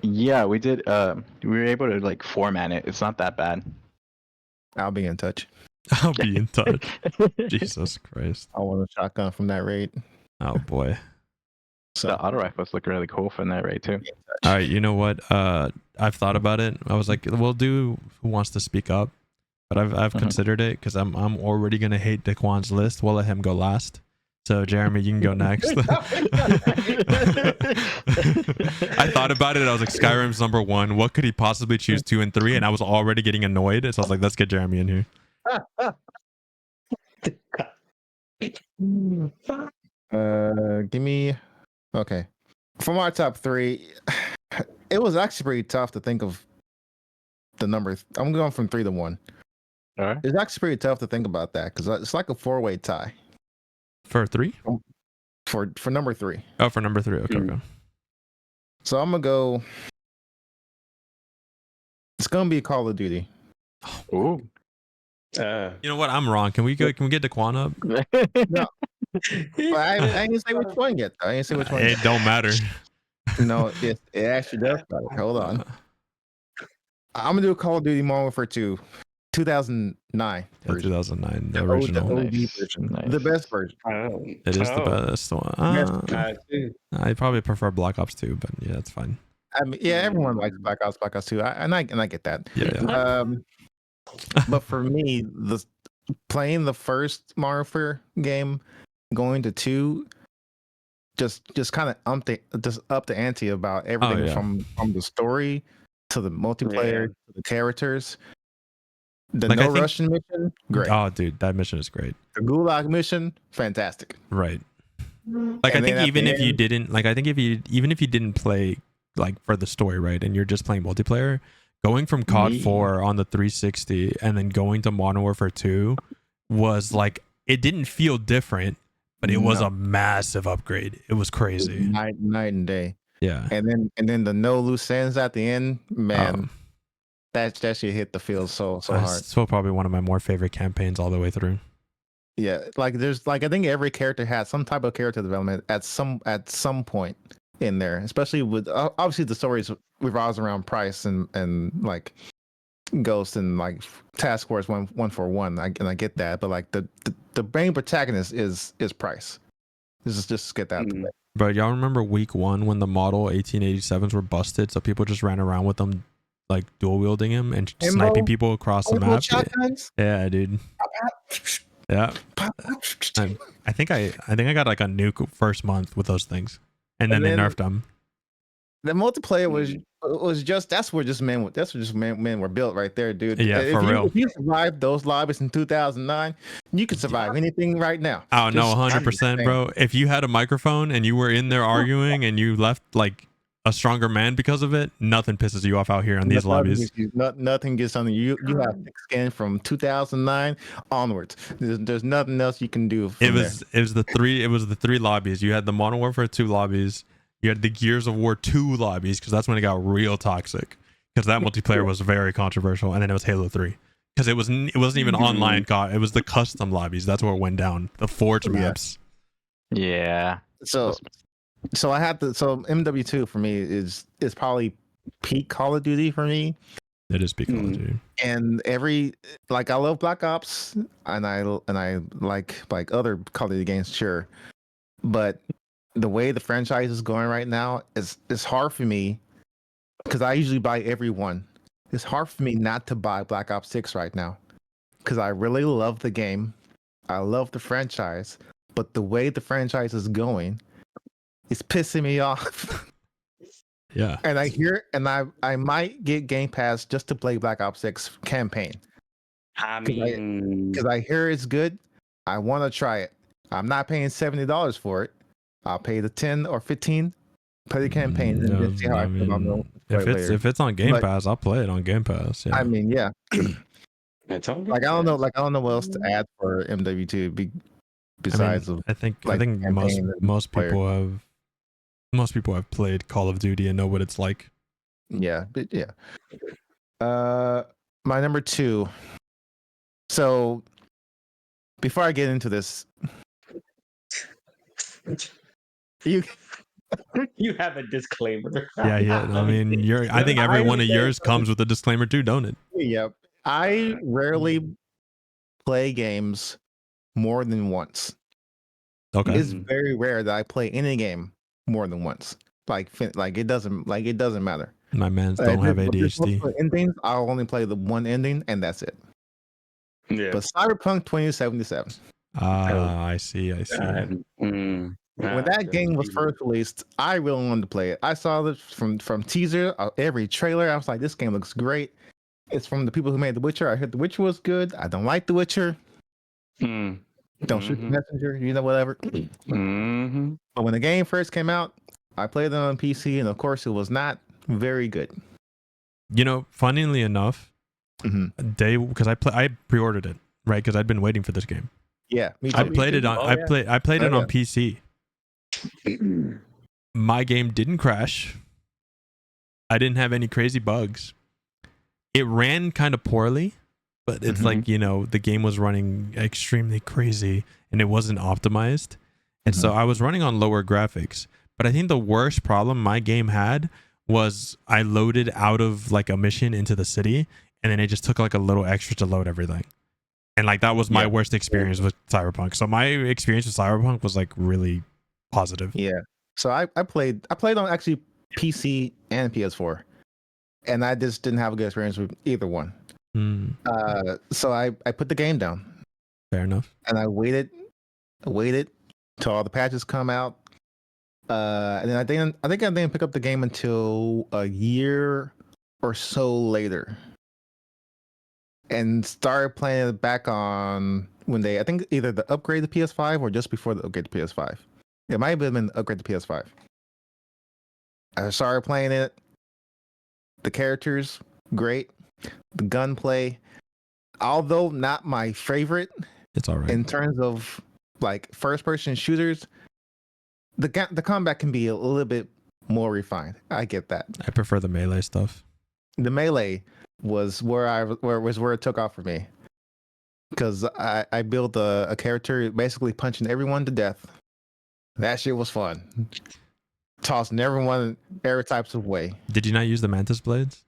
Yeah, we did. We were able to like format it. It's not that bad. I'll be in touch. I'll be in touch. Jesus Christ. I want a shotgun from that raid. Oh boy. So The auto rifles look really cool from that raid too. All right, you know what? I've thought about it. I was like, we'll do Who Wants to Speak Up, but I've considered it because I'm already gonna hate Daquan's list. We'll let him go last. So Jeremy, you can go next. I thought about it. I was like, Skyrim's number 1. What could he possibly choose 2 and 3? And I was already getting annoyed. So I was like, let's get Jeremy in here. Give me. Okay. For my top 3, it was actually pretty tough to think of the number. I'm going from 3 to 1. All right. It's actually pretty tough to think about that because it's like a 4-way tie For 3? for number 3. Oh, for number 3. Okay, okay. So I'm gonna go. It's gonna be Call of Duty. Ooh. You know what? I'm wrong. Can we get Daquan up? No. But I didn't say which one yet. I didn't say which one. It don't matter. No, it actually does matter. Hold on. I'm gonna do a Call of Duty Modern Warfare 2, 2009 Yeah, version. 2009, the The original. OG Nice. version. Nice. The best version. It is the best one. I probably prefer Black Ops 2, but yeah, it's fine. I mean, yeah, everyone likes Black Ops 2, and I get that. Yeah. But for me, playing the first Modern Warfare game, going to 2, just kind of up the ante about everything from the story to the multiplayer to the characters. The Like, Russian mission, great. Oh, dude, that mission is great. The Gulag mission, fantastic. Right. Like, And I think then at even the if you end- didn't, like, I think even if you didn't play like for the story, right, and you're just playing multiplayer, going from COD 4 on the 360 and then going to Modern Warfare 2 was like, it didn't feel different, but it was a massive upgrade. It was crazy. Night and day. Yeah. And then the no loose ends at the end, man. That shit hit the field so hard. Still probably one of my more favorite campaigns all the way through. Yeah, like there's like I think every character has some type of character development at some point in there, especially with obviously the stories revolves around Price and like Ghost and like Task Force 141. I get that, but like the main protagonist is Price. Just get that. But y'all remember week 1 when the model 1887s were busted, so people just ran around with them, like dual wielding him and sniping people across the map. Yeah, dude. Yeah. I think I got like a nuke first month with those things, and then they nerfed them. The multiplayer was just men were built right there, dude. Yeah, for real. If you survived those lobbies in 2009, you could survive anything right now. Oh no, 100%, bro. If you had a microphone and you were in there arguing and you left like a stronger man because of it, nothing pisses you off out here in these lobbies. Nothing gets on you. You have thick skin from 2009 onwards. There's nothing else you can do. It was the 3 lobbies. You had the Modern Warfare 2 lobbies. You had the Gears of War 2 lobbies because that's when it got real toxic. Because that multiplayer was very controversial, and then it was Halo 3 because it wasn't even online. It was the custom lobbies. That's where it went down. The Forge maps. Yeah. So I had to. So MW2 for me is probably peak Call of Duty for me. It is peak Call of Duty. And I love Black Ops, and I like other Call of Duty games, sure, but the way the franchise is going right now is hard for me because I usually buy every one. It's hard for me not to buy Black Ops 6 right now because I really love the game. I love the franchise, but the way the franchise is going is pissing me off. Yeah. And I might get Game Pass just to play Black Ops 6 campaign. I mean, because I hear it's good. I want to try it. I'm not paying $70 for it. I'll pay the 10 or 15, play the campaign, and just see how I feel about it. If it's on Game Pass, I'll play it on Game Pass. Yeah. I mean, yeah. I don't know what else to add for MW2 besides. I think most people have played Call of Duty and know what it's like. Yeah, but yeah. My number 2. So before I get into this, you You have a disclaimer. Yeah. I mean, I think every one of yours comes with a disclaimer too, don't it? Yep. I rarely play games more than once. Okay. It's very rare that I play any game more than once. Like it doesn't matter. My mans don't have If there's ADHD. multiple endings, I'll only play the one ending and that's it. Yeah. But Cyberpunk 2077. I see. When that game was first released, I really wanted to play it. I saw this from teaser, every trailer. I was like, this game looks great. It's from the people who made The Witcher. I heard The Witcher was good. I don't like The Witcher. Don't shoot the messenger, whatever. But when the game first came out, I played it on PC, and of course, it was not very good. Funnily enough, because I pre-ordered it, right? Because I'd been waiting for this game. Yeah, me too. I played it on. I played it on PC. My game didn't crash. I didn't have any crazy bugs. It ran kind of poorly, but it's like, the game was running extremely crazy and it wasn't optimized. And so I was running on lower graphics. But I think the worst problem my game had was I loaded out of like a mission into the city and then it just took like a little extra to load everything. And like that was my worst experience with Cyberpunk. So my experience with Cyberpunk was like really positive. Yeah. So I played on actually PC and PS4. And I just didn't have a good experience with either one. So I put the game down. Fair enough. And I waited till all the patches come out. And then I think I didn't pick up the game until a year or so later. And started playing it back on when I think either the upgrade to PS5 or just before the upgrade to PS5. It might have been the upgrade to PS5. I started playing it. The characters, great. The gunplay, although not my favorite. It's all right. In terms of like first-person shooters, the combat can be a little bit more refined. I get that. I prefer the melee stuff. The melee was where it took off for me, because I built a character basically punching everyone to death. That shit was fun. Tossing everyone every types of way. Did you not use the mantis blades?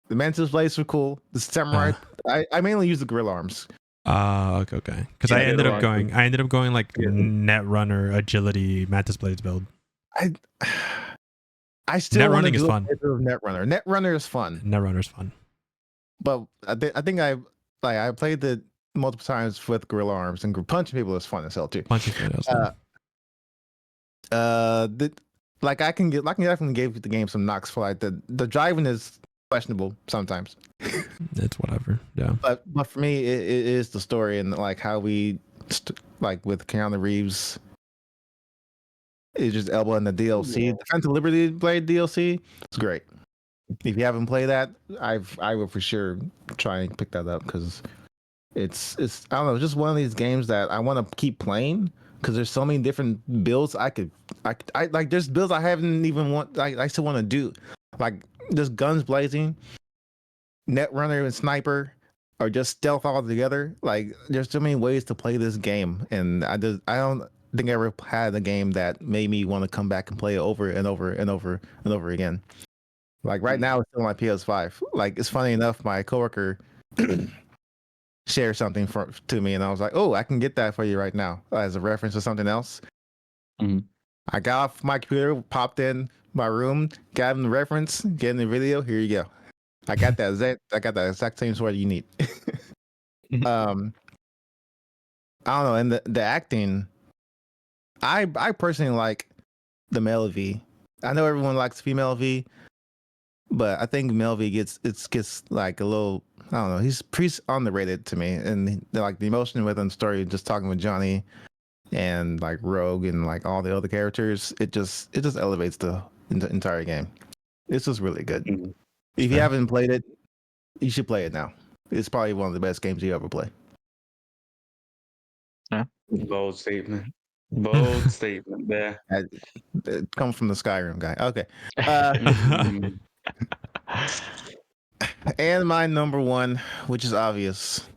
The mantis blades were cool. The samurai. I mainly use the gorilla arms. Okay. Because I ended up going like net runner agility mantis blades build. I still net running is fun. Net runner is fun. Net runner is fun. But I think I played it multiple times with gorilla arms, and punching people is fun as hell too. Punching people is fun. I can definitely give the game some knocks for like the driving is questionable sometimes. It's whatever. Yeah. But for me, it is the story and like how we like with Keanu Reeves. It's just elbowing the DLC. The Phantom Liberty Blade DLC. It's great. If you haven't played that, I will for sure try and pick that up because it's I don't know, just one of these games that I want to keep playing because there's so many different builds I like. There's builds I haven't even I still want to do, like just guns blazing, Netrunner and sniper, or just stealth all together. Like there's so many ways to play this game, and I don't think I ever had a game that made me want to come back and play it over and over and over and over again. Like right now, it's still on my PS5. Like it's funny enough, my coworker shared something to me, and I was like, "Oh, I can get that for you right now as a reference to something else." I got off my computer, popped in my room, got him the reference, get in the video. Here you go. I got that exact same sword you need. I don't know, and the acting, I personally like the male V. I know everyone likes female V. But I think Melvi gets like a little, I don't know, he's pretty underrated to me, and like the emotion with him, story, just talking with Johnny and like Rogue and like all the other characters, it just elevates the entire game. It's just really good. If you haven't played it, you should play it now. It's probably one of the best games you ever play. Yeah. Bold statement. Bold statement there. It comes from the Skyrim guy. Okay. And my number one, which is obvious,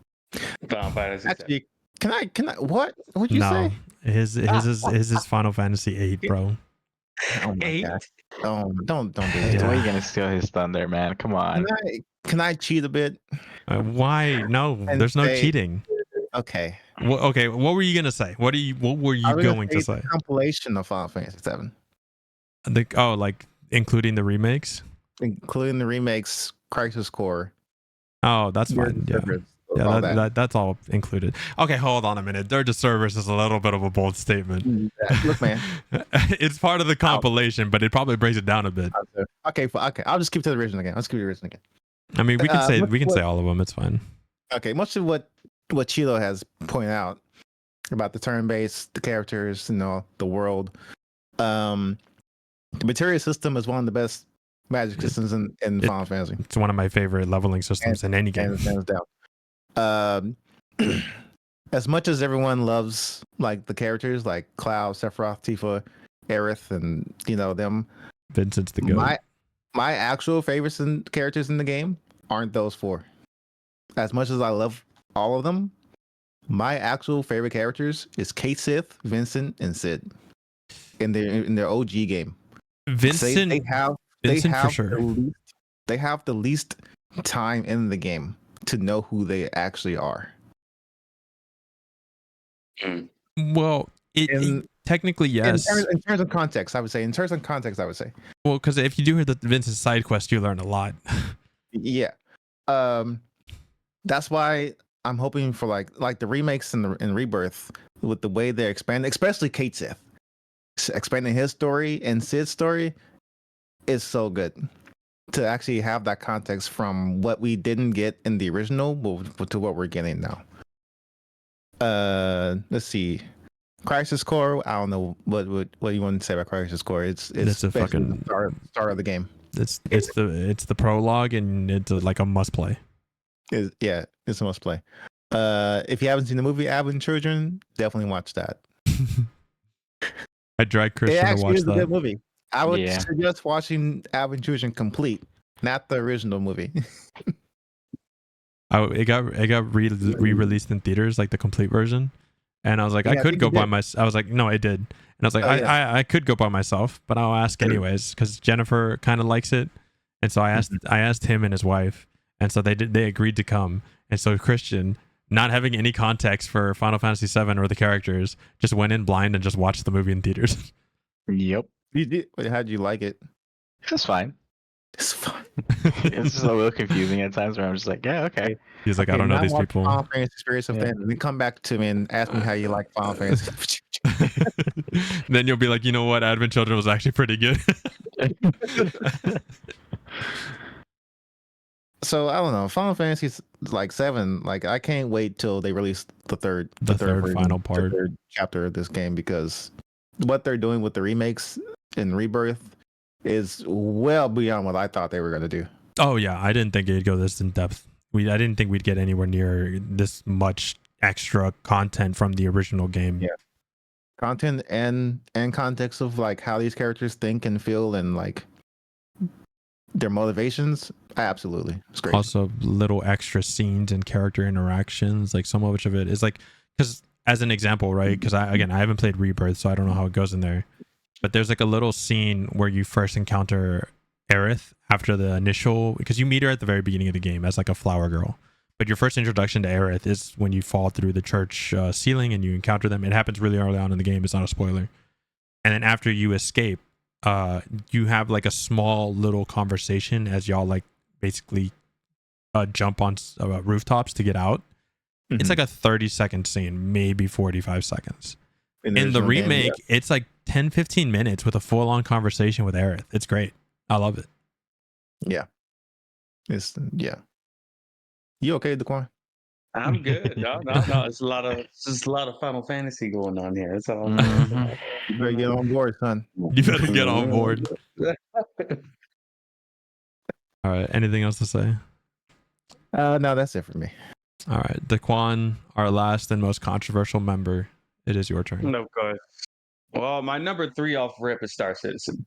Final Fantasy VII. Actually, can I? What would you No, say? his is Final Fantasy 8, bro. Oh my 8? god! Don't do Hey, this. why are you Yeah. gonna steal his thunder, man? Come on. Can I cheat a bit Why? No, and there's no say cheating. okay? Okay, what were you gonna say? What were I you was going to the say? compilation of Final Fantasy VII, Like including the remakes? including the remakes, Crisis Core, Oh, that's Gears fine. of Yeah. Cerberus, Yeah, all that's all included. Okay, hold on a minute. Dirge of Cerberus is a little bit of a bold statement. Look, man. It's part of the compilation, but it probably breaks it down a bit. Okay, okay. I'll just keep to the original again. Let's keep the original again. I mean, we can say what- all of them. It's fine. Okay, much of what Chilo has pointed out about the turn-based, the characters, the world. The materia system is one of the best magic systems in Final Fantasy. It's one of my favorite leveling systems in any game. Hands down. As much as everyone loves like the characters like Cloud, Sephiroth, Tifa, Aerith, and them, Vincent's the goat. my actual favorites and characters in the game aren't those four. As much as I love all of them, my actual favorite characters is Kate Sith, Vincent, and Sid in their OG game. Vincent, they have for sure. They have the least time in the game to know who they actually are. Well, technically yes. In terms of context, I would say. Well, because if you do the Vincent side quest, you learn a lot. Yeah. That's why I'm hoping for like the remakes and Rebirth with the way they're expanding, especially Kate Sith. Expanding his story and Sid's story is so good to actually have that context from what we didn't get in the original to what we're getting now. Let's see. Crisis Core, I don't know what do you want to say about Crisis Core. It's a fucking start of the game. It's the prologue, and it's like a must play. It's a must play. If you haven't seen the movie Advent Children, definitely watch that. I dragged Christian to watch that. A good movie. I would suggest watching Advent Children complete, not the original movie. It got re-released in theaters, like the complete version, and I was like, I could go by myself. I was like, no, I did, and I was like, I could go by myself, but I'll ask anyways because Jennifer kind of likes it, and so I asked him and his wife, and so they agreed to come, and so Christian, not having any context for Final Fantasy VII or the characters, just went in blind and just watched the movie in theaters. Yep. How'd you like it? It's fine. It's fun. It's just a little confusing at times where I'm just like, yeah, okay. He's like, I don't know these people. Final Fantasy Experience of Fantasy. Then come back to me and ask me how you like Final Fantasy. Then you'll be like, you know what? Advent Children was actually pretty good. So I don't know. Final Fantasy like 7. Like I can't wait till they release the third final part, the third chapter of this game, because what they're doing with the remakes and Rebirth is well beyond what I thought they were going to do. Oh yeah, I didn't think it'd go this in depth. I didn't think we'd get anywhere near this much extra content from the original game. Yeah, content and context of like how these characters think and feel and like their motivations. Absolutely, it's great. Also, little extra scenes and character interactions. Like so much of it is like, because as an example, right? Because I haven't played Rebirth, so I don't know how it goes in there. But there's like a little scene where you first encounter Aerith after the initial, because you meet her at the very beginning of the game as like a flower girl. But your first introduction to Aerith is when you fall through the church ceiling and you encounter them. It happens really early on in the game. It's not a spoiler. And then after you escape, you have like a small little conversation as y'all like basically jump on rooftops to get out. Mm-hmm. It's like a 30-second scene, maybe 45 seconds. In the remake, it's like 10-15 minutes with a full-on conversation with Aerith. It's great. I love it. Yeah. You okay, Daquan? I'm good. No. It's a lot of Final Fantasy going on here. It's all. Mm-hmm. You better get on board, son. You better get on board. All right. Anything else to say? No, that's it for me. All right, Daquan, our last and most controversial member. It is your turn. No, go ahead. Well, my number 3 off rip is Star Citizen.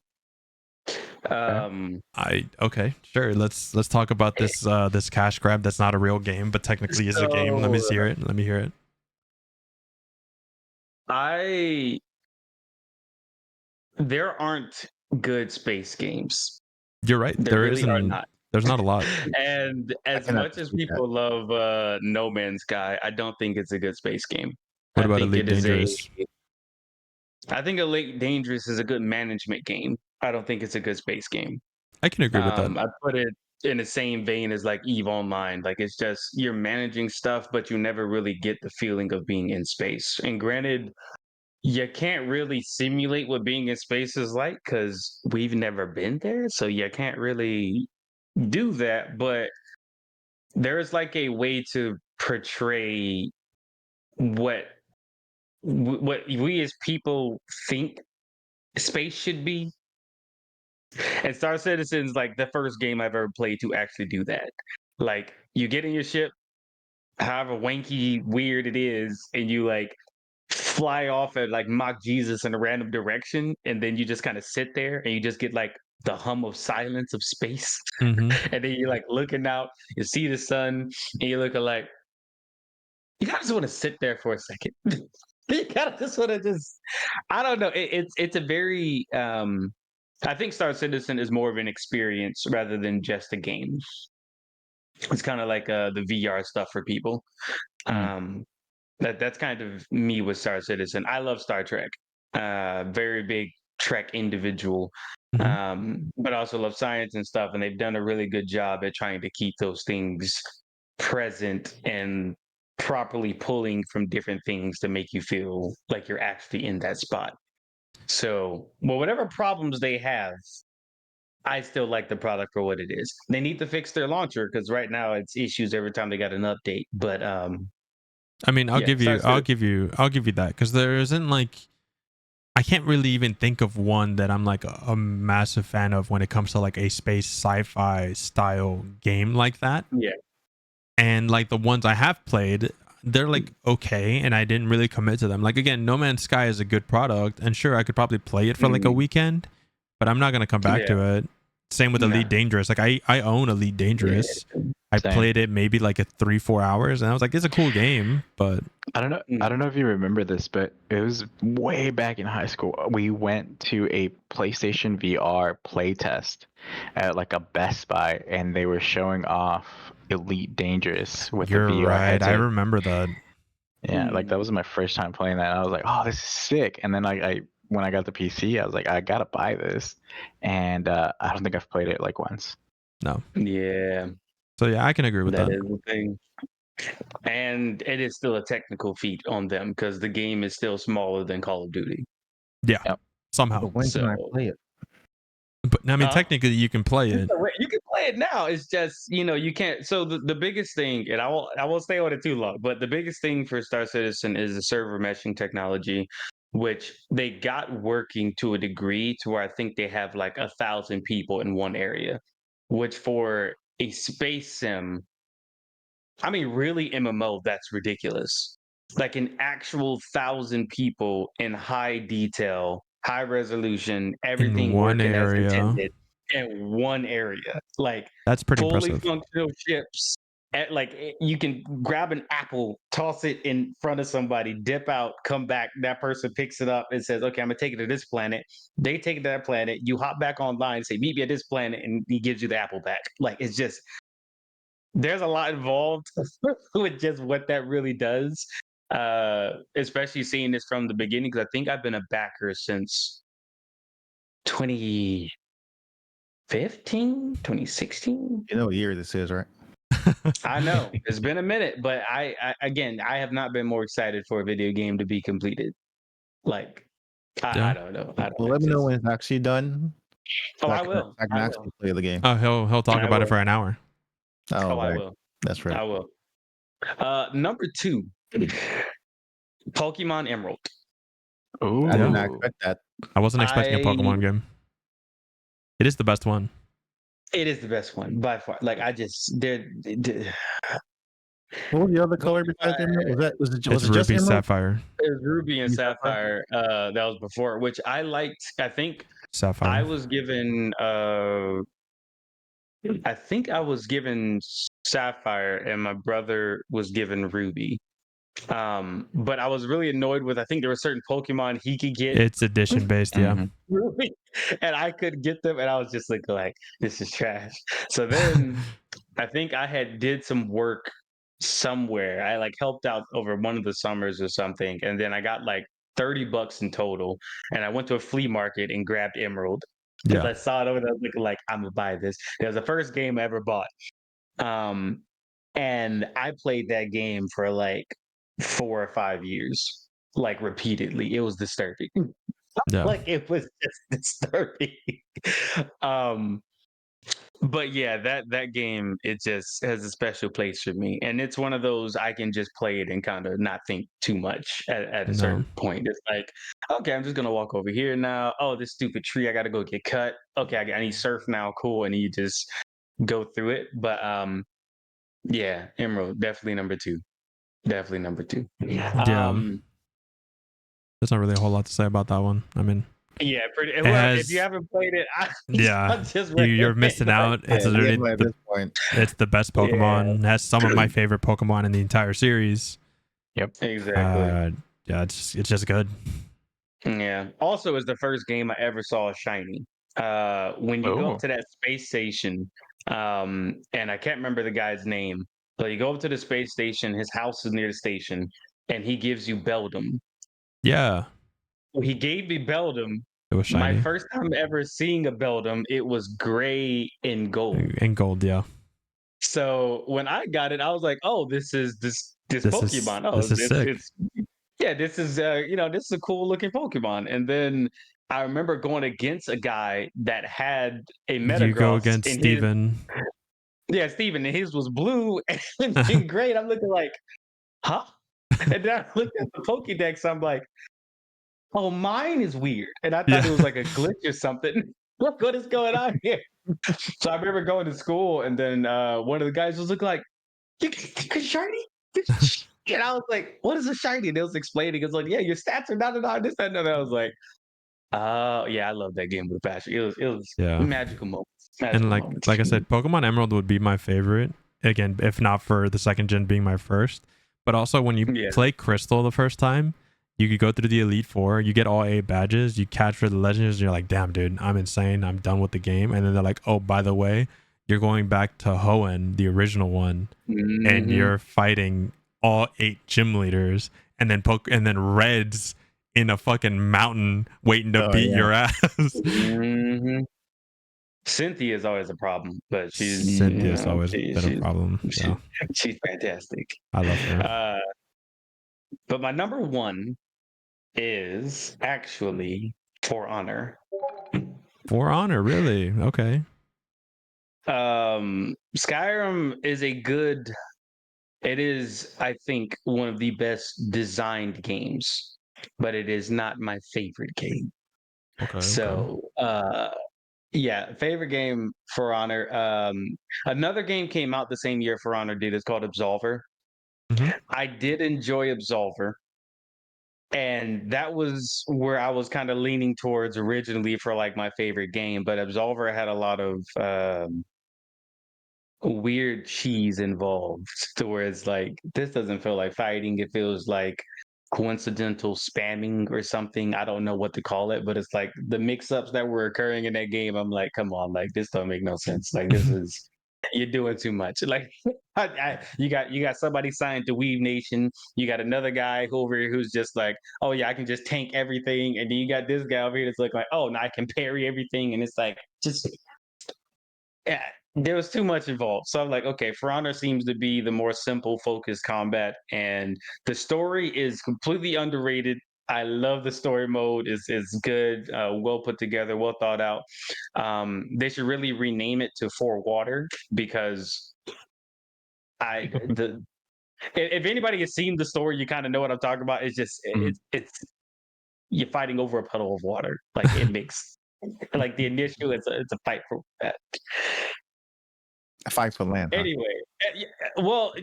Okay, sure. Let's talk about this this cash grab that's not a real game, but technically is a game. Let me hear it. Let me hear it. There aren't good space games. You're right. There really are isn't. not. There's not a lot. And as cannot much as dispute that. people love No Man's Sky, I don't think it's a good space game. What I about think Elite it is Dangerous? I think Elite Dangerous is a good management game. I don't think it's a good space game. I can agree with that. I put it in the same vein as like EVE Online. Like it's just you're managing stuff, but you never really get the feeling of being in space. And granted, you can't really simulate what being in space is like because we've never been there. So you can't really do that. But there's like a way to portray what what we as people think space should be. And Star Citizen's like the first game I've ever played to actually do that. Like you get in your ship, however wanky weird it is, and you like fly off at like Mach Jesus in a random direction, and then you just kind of sit there and you just get like the hum of silence of space. Mm-hmm. And then you're like looking out, you see the sun, and you're looking like you kind of just want to sit there for a second. You kind of just want to just I don't know. It's a very I think Star Citizen is more of an experience rather than just a game. It's kind of like the VR stuff for people. Um, that's kind of me with Star Citizen. I love Star Trek. Very big Trek individual. But I also love science and stuff, and they've done a really good job at trying to keep those things present and properly pulling from different things to make you feel like you're actually in that spot. So, well, whatever problems they have, I still like the product for what it is. They need to fix their launcher because right now it's issues every time they got an update. But I mean, I'll yeah, give you Star Citizen. that because there isn't like I can't really even think of one that I'm like a massive fan of when it comes to like a space sci-fi style game like that. Yeah. And like the ones I have played, they're like okay, and I didn't really commit to them. Like again, No Man's Sky is a good product, and sure, I could probably play it for like a weekend, but I'm not gonna come back to it. Same with Elite Dangerous. Like I own Elite Dangerous. I played it maybe like a 3-4 hours, and I was like, it's a cool game, but I don't know. I don't know if you remember this, but it was way back in high school. We went to a PlayStation VR playtest at like a Best Buy, and they were showing off Elite Dangerous with you're the VR right. headset. I remember that. Yeah, like that was my first time playing that. And I was like, oh, this is sick. And then I when I got the PC, I was like, I gotta buy this. And I don't think I've played it like once. No. Yeah. So yeah, I can agree with that. That is the thing. And it is still a technical feat on them because the game is still smaller than Call of Duty. Yeah. Yep. Somehow. But when can I So- play it? But I mean, technically, you can play it. You can play it now. It's just you can't. So the biggest thing, and I won't stay on it too long. But the biggest thing for Star Citizen is the server meshing technology, which they got working to a degree to where I think they have like 1,000 people in one area, which for a space sim, I mean, really MMO, that's ridiculous. Like an actual 1,000 people in high detail, high resolution, everything one working area. as intended in one area. Like That's pretty fully impressive. functional ships. You can grab an apple, toss it in front of somebody, dip out, come back. That person picks it up and says, "Okay, I'm gonna take it to this planet." They take it to that planet. You hop back online, say, "Meet me at this planet," and he gives you the apple back. Like it's just there's a lot involved with just what that really does. Especially seeing this from the beginning, because I think I've been a backer since 2015, 2016. You know what year this is, right? I know it's been a minute, but I have not been more excited for a video game to be completed. Like I don't know. Well, let me know when it's actually done. Oh, I I will. can actually play the game. Oh, he'll talk about it for an hour. Oh, I right. will. That's right. I will. Number 2, Pokemon Emerald. Ooh. I did not expect that. I wasn't expecting a Pokemon game. It is the best one. It is the best one by far. Like I just What was the other color besides emerald? Was it just Ruby emerald? Sapphire. It was Ruby and Sapphire. That was before, which I liked. I think Sapphire. I was given I think I was given Sapphire and my brother was given Ruby. But I was really annoyed with I think there were certain Pokemon he could get It's edition based, yeah. Mhm. Ruby and I could get them and I was just like this is trash. So then I think I had did some work somewhere. I like helped out over one of the summers or something, and then I got like $30 in total. And I went to a flea market and grabbed Emerald because Yeah. I saw it over there. I was looking like I'm gonna buy this. It was the first game I ever bought, and I played that game for like 4 or 5 years, like repeatedly. It was disturbing. Yeah. Like it was just disturbing. um, but yeah, that game it just has a special place for me, and it's one of those I can just play it and kind of not think too much at a No. certain point. It's like, okay, I'm just gonna walk over here now. Oh, this stupid tree, I gotta go get cut. Okay, I need surf now. Cool, and you just go through it. But yeah, Emerald definitely number two. Definitely number two. Yeah. Um, There's not really a whole lot to say about that one. I mean, yeah, pretty. It Well, has- if you haven't played it, I yeah, just you're missing recommend, out. It's Yeah, literally at this point. it's the best Pokemon. It has some of my favorite Pokemon in the entire series. Exactly. Yeah, it's just good. Yeah. Also, is the first game I ever saw shiny. When you go Oh. up to that space station, and I can't remember the guy's name, but you go up to the space station. His house is near the station, and he gives you Beldum. Yeah, He gave me Beldum. it was My shiny first time ever seeing a Beldum, it was gray and gold. and gold. Yeah, So when I got it, I was like, "Oh, this is this This is- Pokemon. Oh, this is sick." it's yeah, this is this is a cool looking Pokemon." And then I remember going against a guy that had a you go Metagross against in Steven. Steven, and his was blue and great. I'm looking like, huh? And then I looked at the Pokédex. I'm like, oh, mine is weird, and I thought it was like a glitch or something. What is going on here? So I remember going to school, and then one of the guys was looking like, "You get shiny?" And I was like, "What is a shiny?" And it was explaining. It's like, "Yeah, your stats are not and this, that, and that." I was like, "Oh, yeah, I love that game with a passion. It was Yeah. magical moments. And Magical moments." like I said, Pokemon Emerald would be my favorite. Again, if not for the second gen being my first. But also when you Yeah. play Crystal the first time, you could go through the Elite Four, you get all 8 badges, you capture the legends, and you're like, damn, dude, I'm insane. I'm done with the game. And then they're like, oh, by the way, you're going back to Hoenn, the original one, and Mhm. you're fighting all 8 gym leaders, and then Red's in a fucking mountain waiting to Oh, beat yeah. your ass. Mhm. Cynthia is always a problem, but she's Cynthia's always been a problem. Yeah, she's fantastic. I love her. But my number one is actually For Honor. For Honor, really? Okay. Skyrim is it is, I think, one of the best designed games, but it is not my favorite game. Okay. So yeah, favorite game For Honor. Another game came out the same year For Honor did. It's called Absolver. Mhm. I did enjoy Absolver. And that was where I was kind of leaning towards originally for like my favorite game, but Absolver had a lot of weird cheese involved to where it's like this doesn't feel like fighting. It feels like coincidental spamming or something. I don't know what to call it, but it's like the mix-ups that were occurring in that game. I'm like, come on, like this don't make no sense. Like this is you're doing too much. Like you got somebody signed to Weave Nation. You got another guy over here who's just like, oh yeah, I can just tank everything, and then you got this guy over here that's like, oh, now I can parry everything, and it's like just yeah, there was too much involved. So I'm like, okay, For Honor seems to be the more simple, focused combat, and the story is completely underrated. I love the story mode. It's good, well put together, well thought out. They should really rename it to For Water because I the if anybody has seen the story, you kind of know what I'm talking about. It's just it's you're fighting over a puddle of water. Like it makes like the initial it's a fight for that. A fight for land. Huh? Anyway, well,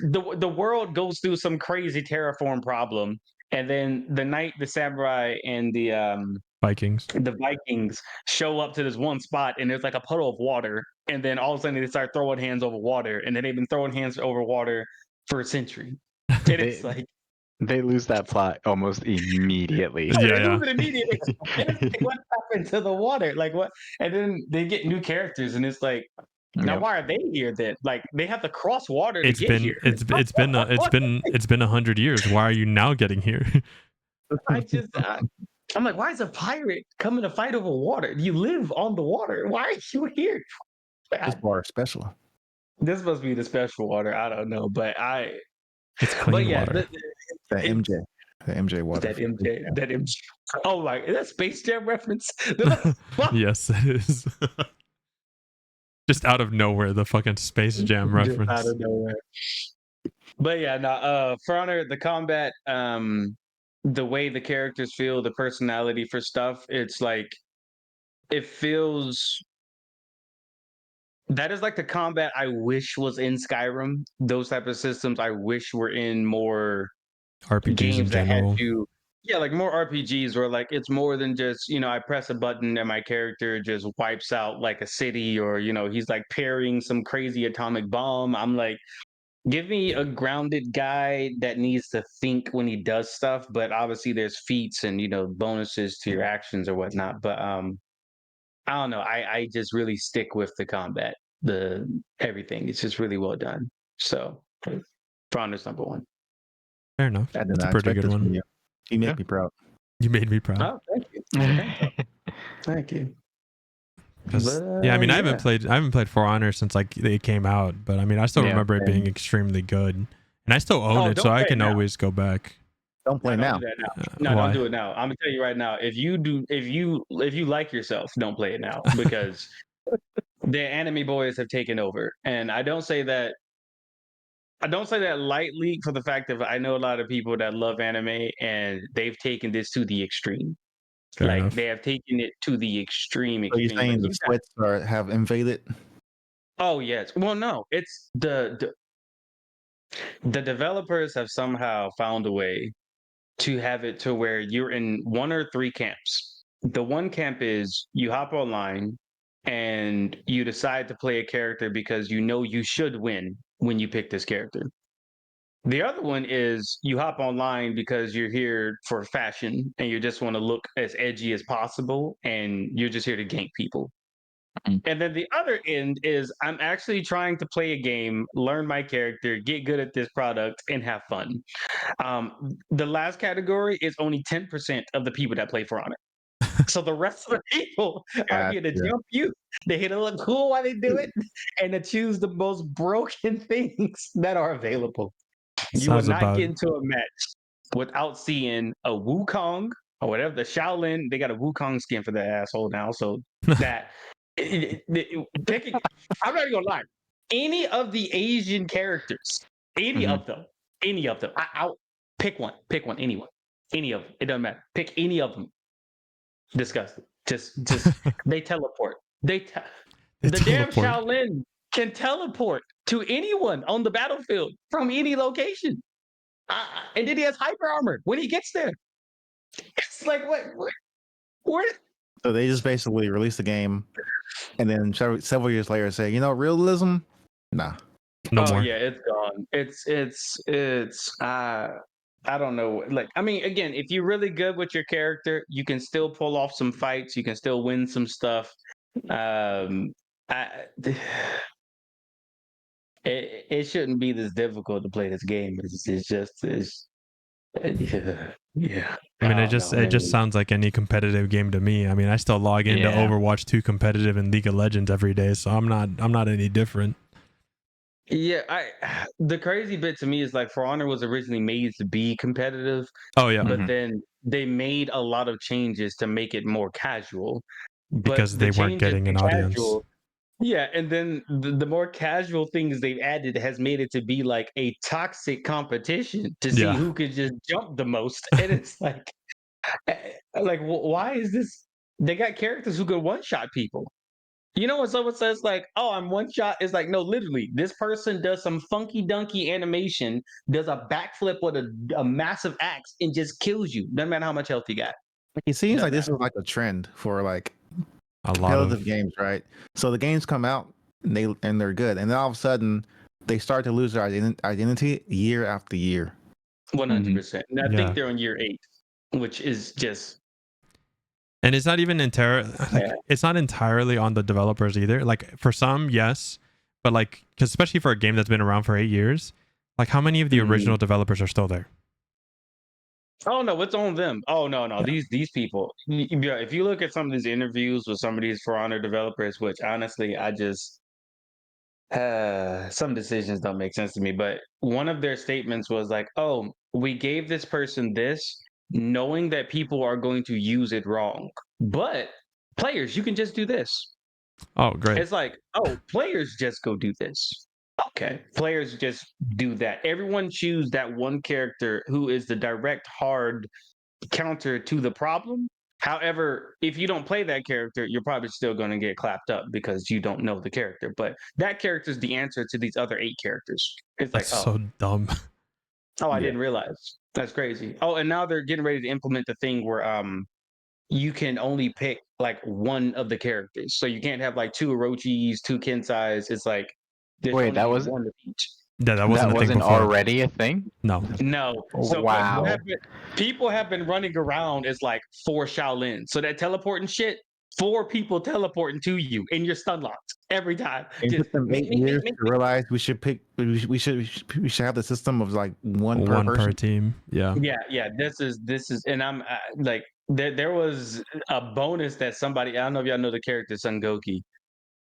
the world goes through some crazy terraform problem, and then the knight, the samurai, and Vikings. the Vikings show up to this one spot and there's like a puddle of water, and then all of a sudden they start throwing hands over water, and then they've been throwing hands over water for a century. And it's like They lose that plot almost immediately. Yeah, they yeah. lose it immediately. And it's like, what happened to the water? Like what? And then they get new characters, and it's like, now Yep. why are they here then? Like they have to cross water to It's get been here. it's been 100 years. Why are you now getting here? I'm like, why is a pirate coming to fight over water? You live on the water. Why are you here? This bar is special. This must be the special water. I don't know, but It's clean water. That MJ. The MJ water. That MJ. Oh, like is that Space Jam reference? Yes, it is. Just out of nowhere, the fucking Space Jam reference. Out of nowhere. But yeah, no. For Honor, the combat, the way the characters feel, the personality for stuff, it's like it feels. That is like the combat I wish was in Skyrim. Those type of systems I wish were in more RPGs games in that general. had you. Yeah, like more RPGs where like it's more than just, I press a button and my character just wipes out like a city, or he's like parrying some crazy atomic bomb. I'm like, give me a grounded guy that needs to think when he does stuff, but obviously there's feats and bonuses to your actions or whatnot. But I don't know. I just really stick with the combat, the everything. It's just really well done. So Fronder's number one. Fair enough. I did That's a not pretty expect good this from one. you. You make me proud. You made me proud. Oh, thank you. Thank you. Yeah, I mean, I haven't played For Honor since like it came out, but I mean, I still remember it being extremely good, and I still own it, so I can always go back. Don't play now. Do that now. No, Why? don't do it now. I'm gonna tell you right now. If you like yourself, don't play it now, because the anime boys have taken over, and I don't say that lightly, for the fact that I know a lot of people that love anime and they've taken this to the extreme. Fair enough. They have taken it to the extreme. So you're saying the sweats have invaded? Oh yes. Well, no, it's the developers have somehow found a way to have it to where you're in one or three camps. The one camp is you hop online and you decide to play a character because you should win when you pick this character. The other one is you hop online because you're here for fashion and you just want to look as edgy as possible and you're just here to gank people. And then the other end is I'm actually trying to play a game, learn my character, get good at this product, and have fun. The last category is only 10% of the people that play For Honor. So the rest of the people are here to jump you. They're here to look cool while they do it and to choose the most broken things that are available. You will not get into a match without seeing a Wukong or whatever, the Shaolin. They got a Wukong skin for their asshole now. So that picking, I'm not even gonna lie. Any of the Asian characters, any of them, I'll pick one, anyone, any of them. It doesn't matter. Pick any of them. Disgusting. Just they teleport. The damn Shaolin can teleport to anyone on the battlefield from any location. And then he has hyper armor when he gets there. It's like, what? So they just basically released the game and then several years later say, realism? Nah. No more. Yeah, it's gone. It's I don't know. Like, I mean, again, if you're really good with your character, you can still pull off some fights. You can still win some stuff. It shouldn't be this difficult to play this game. Yeah. I mean, it just sounds like any competitive game to me. I mean, I still log into Overwatch 2 competitive and League of Legends every day, so I'm not any different. Yeah, the crazy bit to me is like For Honor was originally made to be competitive. Oh yeah. But then they made a lot of changes to make it more casual. Because they weren't getting an audience. Yeah, and then the more casual things they've added has made it to be like a toxic competition to see who could just jump the most. And it's like why is this? They got characters who could one-shot people. When someone says like, "Oh, I'm one shot," it's like, no, literally, this person does some funky dunky animation, does a backflip with a massive axe, and just kills you, no matter how much health you got. It seems No, like this no. is like a trend for like A lot competitive of games, right? So the games come out and they're good, and then all of a sudden they start to lose their identity year after year. 100%. And I Yeah. think they're on year 8, which is just and it's not even Yeah. it's not entirely on the developers either. Like for some, yes, but like because especially for a game that's been around for 8 years, like how many of the Mhm. original developers are still there? Oh no, it's on them. Oh no, no, Yeah. these people. Yeah, if you look at some of these interviews with some of these For Honor developers, which honestly, I just some decisions don't make sense to me. But one of their statements was like, "Oh, we gave this person this, knowing that people are going to use it wrong. But players, you can just do this." Oh, great. It's like, oh, players just go do this. Okay. Players just do that. Everyone choose that one character who is the direct hard counter to the problem. However, if you don't play that character, you're probably still going to get clapped up because you don't know the character. But that character is the answer to these other 8 characters. It's like, That's so dumb. I Yeah. didn't realize. That's crazy. Oh, and now they're getting ready to implement the thing where you can only pick like one of the characters. So you can't have like 2 Orochis, 2 Kensais. It's like there should Wait, only that be was one of each. Yeah, that wasn't that a thing wasn't before. already a thing. No. No. Oh, So wow. people have been running around as like 4 Shaolin. So that teleporting shit, 4 people teleporting to you and you're stun locked every time. It Just took them 8 years to realize we should pick. We should have the system of like one per One per person. team. Yeah. yeah. This is, and I'm like there was a bonus that somebody, I don't know if y'all know the character Son Goku,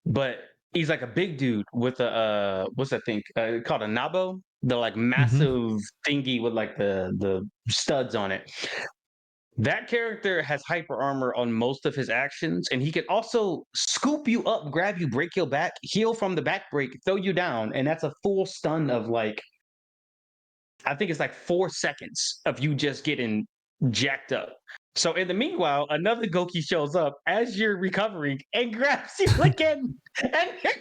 but he's like a big dude with a what's that thing called a nabo, the like massive thingy with like the studs on it. That character has hyper armor on most of his actions, and he can also scoop you up, grab you, break your back, heal from the back break, throw you down, and that's a full stun of like, I think it's like 4 seconds of you just getting jacked up. So in the meanwhile, another Goki shows up as you're recovering and grabs you again, and you're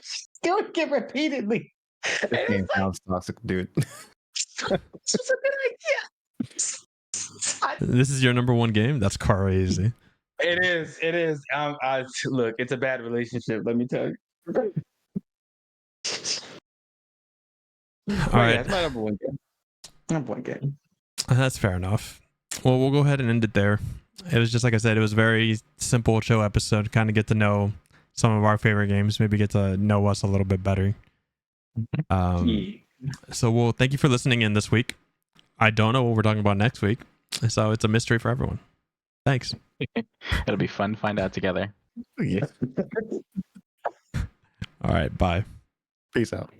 doing it repeatedly. And This game it's like, sounds toxic, dude. it's a good idea. This is your number one game? That's crazy. It is. It is. Look, it's a bad relationship. Let me tell you. All Yeah, right. it's my number one game. Number one game. That's fair enough. Well, we'll go ahead and end it there. It was just like I said, it was a very simple, chill episode. Kind of get to know some of our favorite games, maybe get to know us a little bit better. Yeah. So we'll thank you for listening in this week. I don't know what we're talking about next week, so it's a mystery for everyone. Thanks. It'll be fun to find out together. Yeah. All right, bye. Peace out.